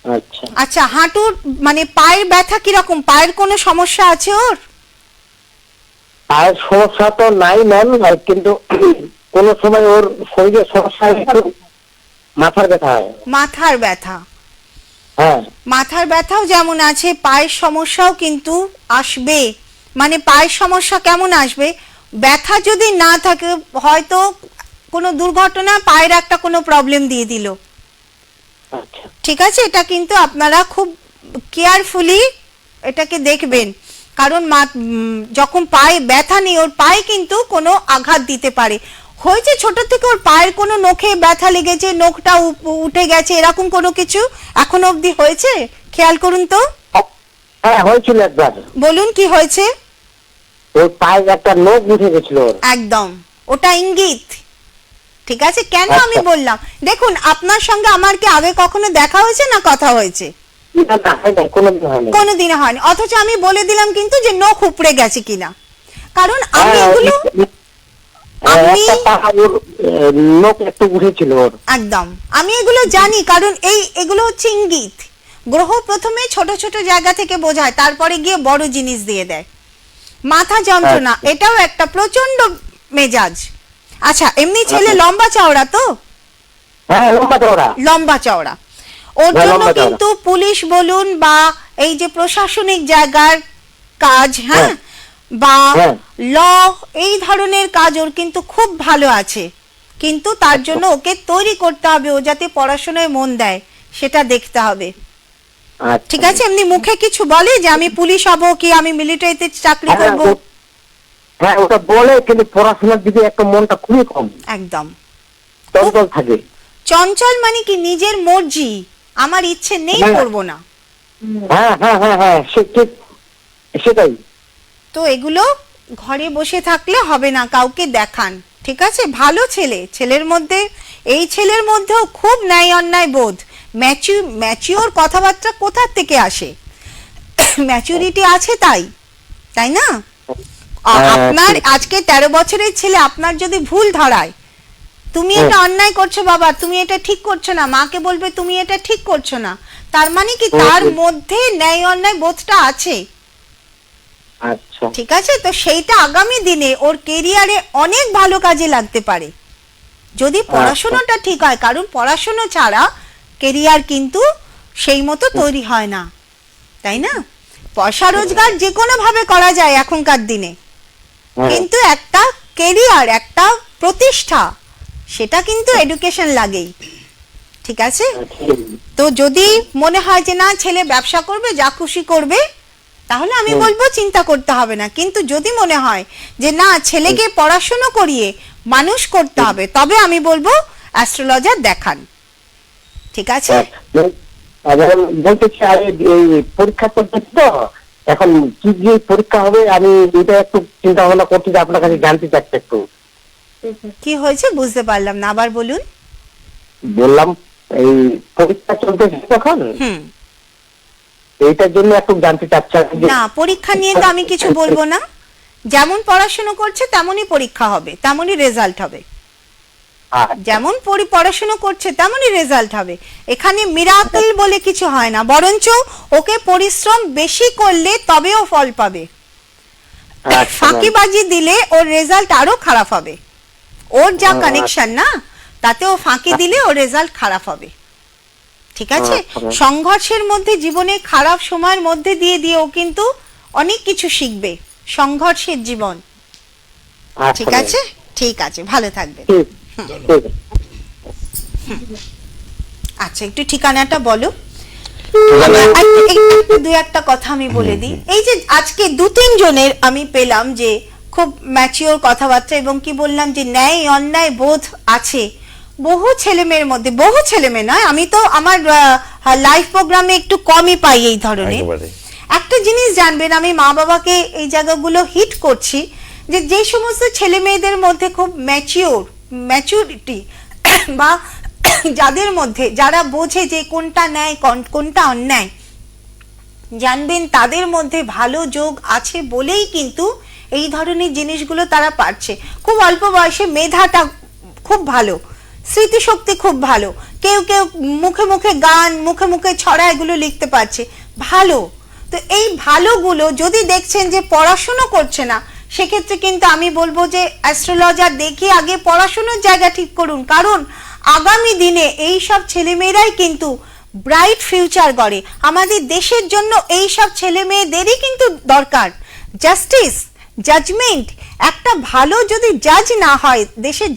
আচ্ছা আচ্ছা, হাঁটুর মানে পায়ের ব্যথা কিরকম? পায়ের কোনো সমস্যা আছে ওর? পায়ের সমস্যা তো নাই ম্যাম, কিন্তু কোন সময় ওর শরীরের সমস্যা একটু মাথার ব্যথা হয়। মাথার ব্যথা? হ্যাঁ মাথার ব্যথাও যেমন আছে, পায়ের সমস্যাও কিন্তু আসবে। মানে পায়ের সমস্যা কেমন আসবে? ব্যথা যদি না থাকে, হয়তো কোনো দুর্ঘটনা পায়ের একটা কোনো প্রবলেম দিয়ে দিল। আচ্ছা ঠিক আছে, এটা কিন্তু আপনারা খুব কেয়ারফুলি এটাকে দেখবেন, কারণ যখন পায়ে ব্যথা নেই, ওর পায়ে কিন্তু কোনো আঘাত দিতে পারে। হয়েছে ছোট থেকে ওর পায়ের কোনো নখে ব্যথা লেগেছে, নখটা উঠে গেছে, এরকম কোনো কিছু এখনো অবধি হয়েছে? খেয়াল করুন তো। হ্যাঁ হয়েছিল একবার। বলুন কি হয়েছে? ওর পায়ে একটা নখ উঠে গেছিল। একদম, ওটা ইঙ্গিত। ঠিক আছে, কেন আমি বললাম, দেখুন আপনার সঙ্গে আমার কি আগে কখনো দেখা হয়েছে না কথা হয়েছে? কোনোদিন হয়নি, অথচ আমি বলে দিলাম কিন্তু যে নখ উপড়ে গেছে কিনা। কারণ আমি এগুলো একদম আমি এগুলো জানি, কারণ এগুলো হচ্ছে ইঙ্গিত। গ্রহ প্রথমে ছোট ছোট জায়গা থেকে বোঝায়, তারপরে গিয়ে বড় জিনিস দিয়ে দেয়। মাথা যন্ত্রণা এটাও একটা প্রচন্ড মেজাজ। আচ্ছা, এমনি ছেলে লম্বা চওড়া তো? হ্যাঁ লম্বা চওড়া। ওর জন্য কিন্তু পুলিশ বলুন বা এই যে প্রশাসনিক জায়গার কাজ, হ্যাঁ, বা ল, এই ধরনের কাজ ওর কিন্তু খুব ভালো আছে। কিন্তু তার জন্য ওকে তৈরি করতে হবে, ও যাতে পড়াশোনায় মন দেয় সেটা দেখতে হবে। ঠিক আছে, এমনি মুখে কিছু বলে যে আমি পুলিশ হব কি আমি মিলিটারিতে চাকরি করব? হ্যাঁ ওটা বলে, কিন্তু পড়াশোনার দিকে একটা মনটা খুবই কম। একদম চঞ্চল থাকে। চঞ্চল মানে কি নিজের মর্জি, আমার ইচ্ছে নেই করব না। হ্যাঁ হ্যাঁ হ্যাঁ হ্যাঁ সেটাই তো এগুলো ঘরে বসে থাকলে হবে না, কাউকে দেখান। ঠিক আছে, ভালো ছেলে, ছেলের মধ্যে এই ছেলের মধ্যেও খুব ন্যায় অন্যায় বোধ, ম্যাচিওর কথাবার্তা কোথা থেকে আসে? ম্যাচুরিটি আছে, তাই না? আপনার আজকে 13 বছরের ছেলে আপনার যদি ভুল ধরায়, তুমি এটা অন্যায় করছো বাবা, তুমি এটা ঠিক করছো না, মাকে বলবে তুমি এটা ঠিক করছো না, তার মানে কি তার মধ্যে ন্যায় অন্যায় বোধটা আছে। আচ্ছা ঠিক আছে, তো সেইটা আগামী দিনে ওর কেরিয়ারে অনেক ভালো কাজে লাগতে পারে যদি পড়াশোনাটা ঠিক হয়। কারণ পড়াশোনা ছাড়া কেরিয়ার কিন্তু সেই মতো তৈরি হয় না, তাই না? পয়সা রোজগার যে কোনো ভাবে করা যায় এখনকার দিনে, কিন্তু একটা কেরিয়ার, একটা প্রতিষ্ঠা, সেটা কিন্তু এডুকেশন লাগেই। ঠিক আছে, তো যদি মনে হয় যে না ছেলে ব্যবসা করবে, যা খুশি করবে, তাহলে আমি বলবো চিন্তা করতে হবে না। কিন্তু যদি মনে হয় যে না ছেলেকে পড়াশোনা করিয়ে মানুষ করতে হবে, তবে আমি বলবো অ্যাস্ট্রোলজার দেখান। ঠিক আছে, বলতে চাই এই পরীক্ষা পদ্ধতি তো এখন কি যে পরীক্ষা হবে আমি এটা একটু চিন্তা ভাবনা করছি, যে আপনার কাছে জানতে চাচ্ছি একটু। কি হয়েছে বুঝতে পারলাম না, আবার বলুন। বললাম এই পরীক্ষা চলতেছে তখন, এইটার জন্য একটু জানতে চাচ্ছি। না, পরীক্ষা নিয়ে তো আমি কিছু বলবো না। যেমন পড়াশোনা করছে তেমনই পরীক্ষা হবে, তেমনই রেজাল্ট হবে। যেমন পড়াশোনা করছে তেমনই রেজাল্ট হবে। এখানে মিরাকেল বলে কিছু হয় না, বরঞ্চ ওকে পরিশ্রম বেশি করলে তবেও ফল পাবে। ফাঁকিবাজি দিলে ওর রেজাল্ট আরো খারাপ হবে। ওর যা কানেকশন না, তাতে ও ফাঁকি দিলে ওর রেজাল্ট খারাপ হবে। ঠিক আছে? সংঘর্ষের মধ্যে, জীবনে খারাপ সময়ের মধ্যে দিয়ে দিয়ে ও কিন্তু অনেক কিছু শিখবে। সংঘর্ষের জীবন। ঠিক আছে? ঠিক আছে, ভালো থাকবে। আচ্ছা, একটু ঠিকানাটা বলো। দু একটা কথা আমি বলে দিই। এই যে আজকে 2-3 জনের আমি পেলাম যে খুব ম্যাচিওর কথাবার্তা, এবং কি বললাম যে ন্যায় অন্যায় বোধ আছে বহু ছেলে মেয়ের মধ্যে। বহু ছেলে মেয়ে নয়, আমি তো আমার লাইভ প্রোগ্রামে একটু কমই পাই এই ধরনের। একটা জিনিস জানবেন, আমি মা বাবাকে এই জায়গাগুলো হিট করছি, যে সমস্ত ছেলে মেয়েদের মধ্যে খুব ম্যাচুরিটি বা যাদের মধ্যে, যারা বোঝে যে কোনটা ন্যায় কোনটা অন্যায়, জানবেন তাদের মধ্যে ভালো যোগ আছে বলেই কিন্তু এই ধরনের জিনিসগুলো তারা পারছে। খুব অল্প বয়সে মেধাটা খুব ভালো, স্মৃতিশক্তি খুব ভালো, কেউ কেউ মুখে মুখে গান, মুখে মুখে ছড়া এগুলো লিখতে পারছে, ভালো। তো এই ভালোগুলো যদি দেখছেন যে পড়াশুনো করছে না, সেক্ষেত্রে কিন্তু আমি বলবো যে অ্যাস্ট্রোলজার দেখে আগে পড়াশোনার জায়গা ঠিক করুন। কারণ আগামী দিনে এই সব ছেলেমেয়েরাই কিন্তু ব্রাইট ফিউচার গড়ে। আমাদের দেশের জন্য এই সব ছেলে মেয়েদেরই কিন্তু দরকার। জাস্টিস, জাজমেন্ট, একটা ভালো যদি জাজ না হয়, দেশের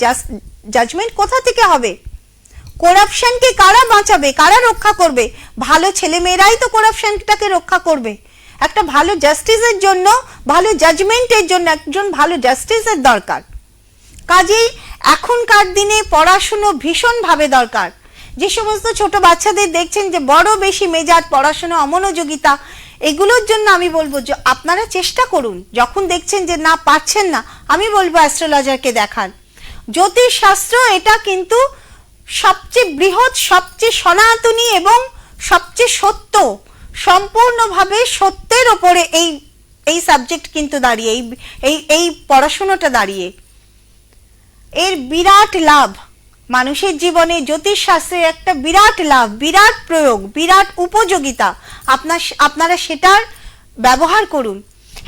জাজমেন্ট কোথা থেকে হবে? করাপশনকে কারা বাঁচাবে, কারা রক্ষা করবে? ভালো ছেলে মেয়েরাই তো করাপশনটাকে রক্ষা করবে। একটা ভালো জাস্টিসের জন্য, ভালো জাজমেন্টের জন্য একজন ভালো জাস্টিসের দরকার। কাজেই এখনকার দিনে পড়াশুনো ভীষণভাবে দরকার। যে সমস্ত ছোট বাচ্চাদের দেখছেন যে বড় বেশি মেজাজ, পড়াশোনা অমনোযোগিতা, এগুলোর জন্য আমি বলবো যে আপনারা চেষ্টা করুন। যখন দেখছেন যে না পারছেন না, আমি বলবো অ্যাস্ট্রোলজারকে দেখান। জ্যোতিষ শাস্ত্র এটা কিন্তু সবচেয়ে বৃহৎ, সবচেয়ে সনাতনী এবং সবচেয়ে সত্য, সম্পূর্ণভাবে সত্যের ওপরে এই সাবজেক্ট কিন্তু দাঁড়িয়ে, এই পড়াশোনাটা দাঁড়িয়ে। এর বিরাট লাভ মানুষের জীবনে, জ্যোতিষ শাস্ত্রের একটা বিরাট লাভ, বিরাট প্রয়োগ, বিরাট উপযোগিতা। আপনারা সেটার ব্যবহার করুন।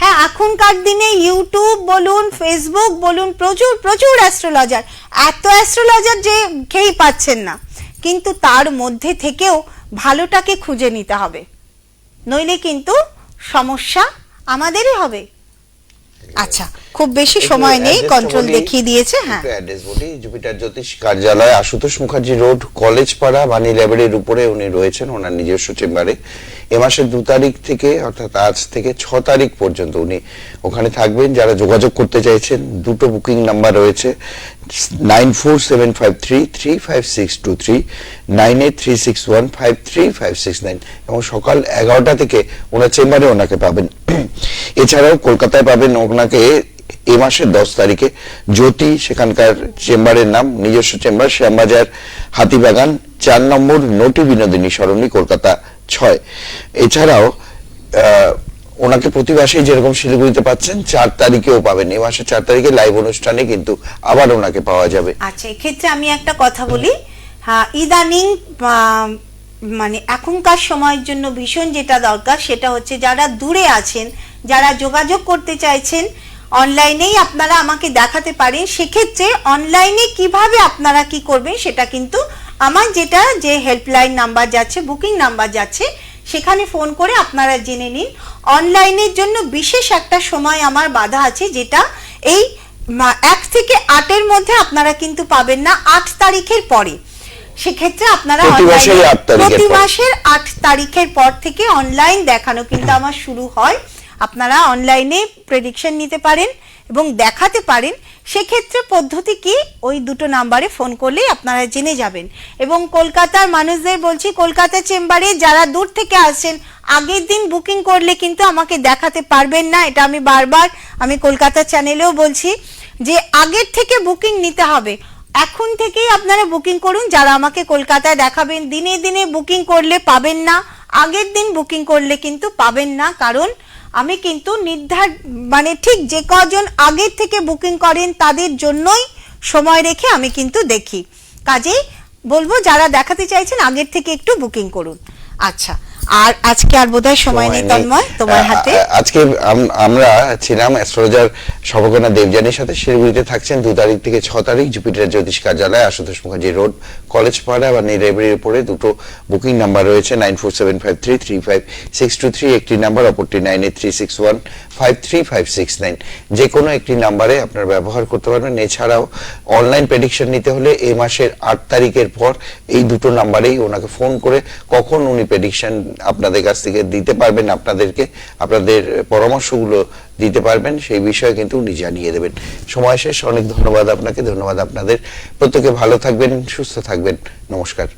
হ্যাঁ, এখনকার দিনে ইউটিউব বলুন, ফেসবুক বলুন, প্রচুর প্রচুর অ্যাস্ট্রোলজার, এত অ্যাস্ট্রোলজার যে খেয়েই পাচ্ছেন না। কিন্তু তার মধ্যে থেকেও ভালোটাকে খুঁজে নিতে হবে, নইলে কিন্তু সমস্যা আমাদেরই হবে। আচ্ছা, খুব বেশি সময় নেই, কন্ট্রোল দেখিয়ে দিয়েছে। হ্যাঁ, অ্যাড্রেস বলি, জুপিটার জ্যোতিষ কার্যালয়, আশুতোষ মুখার্জি রোড, কলেজ পাড়া, বাণী ল্যাবরের উপরে উনি রয়েছেন ওনার নিজস্ব চেম্বারে। এ মাসের 2 তারিখ থেকে, অর্থাৎ আজ থেকে 6 তারিখ পর্যন্ত উনি ওখানে থাকবেন। যারা যোগাযোগ করতে চাইছেন, দুটো বুকিং নাম্বার রয়েছে, 9475335623, 9836153569, এবং সকাল 11টা থেকে ওনার চেম্বারে ওনাকে পাবেন। এছাড়াও কলকাতায় পাবেন ওনাকে এ মাসের 10 তারিখে জ্যোতি, সেখানকার চেম্বারের নাম, নিজস্ব চেম্বার, শ্যামবাজার, হাতিবাগান, 4 নম্বর নটি বিনোদিনী সরণি, কলকাতা 6। এছাড়াও ওনাকে প্রতি মাসেই যেরকম শিলিগুড়িতে পাচ্ছেন, 4 তারিখেও পাবেন। এই মাসে 4 তারিখে লাইভ অনুষ্ঠানে কিন্তু আবার ওনাকে পাওয়া যাবে। আচ্ছা, এক্ষেত্রে আমি একটা কথা বলি। হ্যাঁ, ইদানিং মানে এখনকার সময়ের জন্য ভীষণ যেটা দরকার, সেটা হচ্ছে যারা দূরে আছেন, যারা যোগাযোগ করতে চাইছেন, অনলাইনেই আপনারা আমাকে দেখাতে পারেন। সেক্ষেত্রে অনলাইনে কিভাবে আপনারা কি করবেন, সেটা কিন্তু আমার যেটা যে হেল্পলাইন নাম্বার যাচ্ছে, বুকিং নাম্বার যাচ্ছে, সেখানে ফোন করে আপনারা জেনে নিন। অনলাইনের জন্য বিশেষ একটা সময় আমার বাধা আছে, যেটা এই 1 থেকে 8-এর মধ্যে আপনারা কিন্তু পাবেন না, 8 তারিখের পরে। সেক্ষেত্রে আপনারা প্রতি মাসের 8 তারিখের পর থেকে অনলাইন দেখানো কিন্তু আমার শুরু হয়। আপনারা অনলাইনে প্রেডিকশন নিতে পারেন এবং দেখাতে পারেন। সেক্ষেত্রে পদ্ধতি কি, ওই দুটো নাম্বারে ফোন করলেই আপনারা জেনে যাবেন। এবং কলকাতার মানুষদের বলছি, কলকাতা চেম্বারে যারা দূর থেকে আসছেন, আগের দিন বুকিং করলে কিন্তু আমাকে দেখাতে পারবেন না। এটা আমি বারবার আমি কলকাতা চ্যানেলেও বলছি যে আগের থেকে বুকিং নিতে হবে। এখন থেকেই আপনারা বুকিং করুন। যারা আমাকে কলকাতায় দেখাবেন, দিনে দিনে বুকিং করলে পাবেন না, আগের দিন বুকিং করলে কিন্তু পাবেন না। কারণ আমি কিন্তু মানে ঠিক যে কজন আগের থেকে বুকিং করেন তাদের জন্যই সময় রেখে আমি কিন্তু দেখি। কাজেই বলবো যারা দেখাতে চাইছেন আগের থেকে একটু বুকিং করুন। আচ্ছা, আর আজকে আর বোধহয় সময় নেই তন্ময়, তোমার হাতে। আজকে আমরা ছিলাম অ্যাস্ট্রোলজার শবকন্যা দেবযানীর সাথে। শিলিগুড়িতে থাকছেন 2 তারিখ থেকে 6 তারিখ, জুপিটার জ্যোতিষ কার্যালয়, আশুতোষ মুখার্জি রোড, কলেজ পাড়া বা লাইব্রেরির উপরে। দুটো বুকিং নাম্বার রয়েছে, 9475335623 একটি নাম্বার, অপরটি 9836153569। যে কোনো একটি নাম্বারে আপনারা ব্যবহার করতে পারবেন। এছাড়াও অনলাইন প্রেডিকশন নিতে হলে এই মাসের 8 তারিখের পর এই দুটো নাম্বারেই ওনাকে ফোন করে কখন উনি প্রেডিকশন আপনাদের কাছ থেকে দিতে পারবেন, আপনাদেরকে আপনাদের পরামর্শগুলো দিতে পারবেন, সেই বিষয়ে কিন্তু উনি জানিয়ে দেবেন। সময় শেষ, অনেক ধন্যবাদ আপনাকে, ধন্যবাদ আপনাদের। প্রত্যেকে ভালো থাকবেন, সুস্থ থাকবেন, নমস্কার।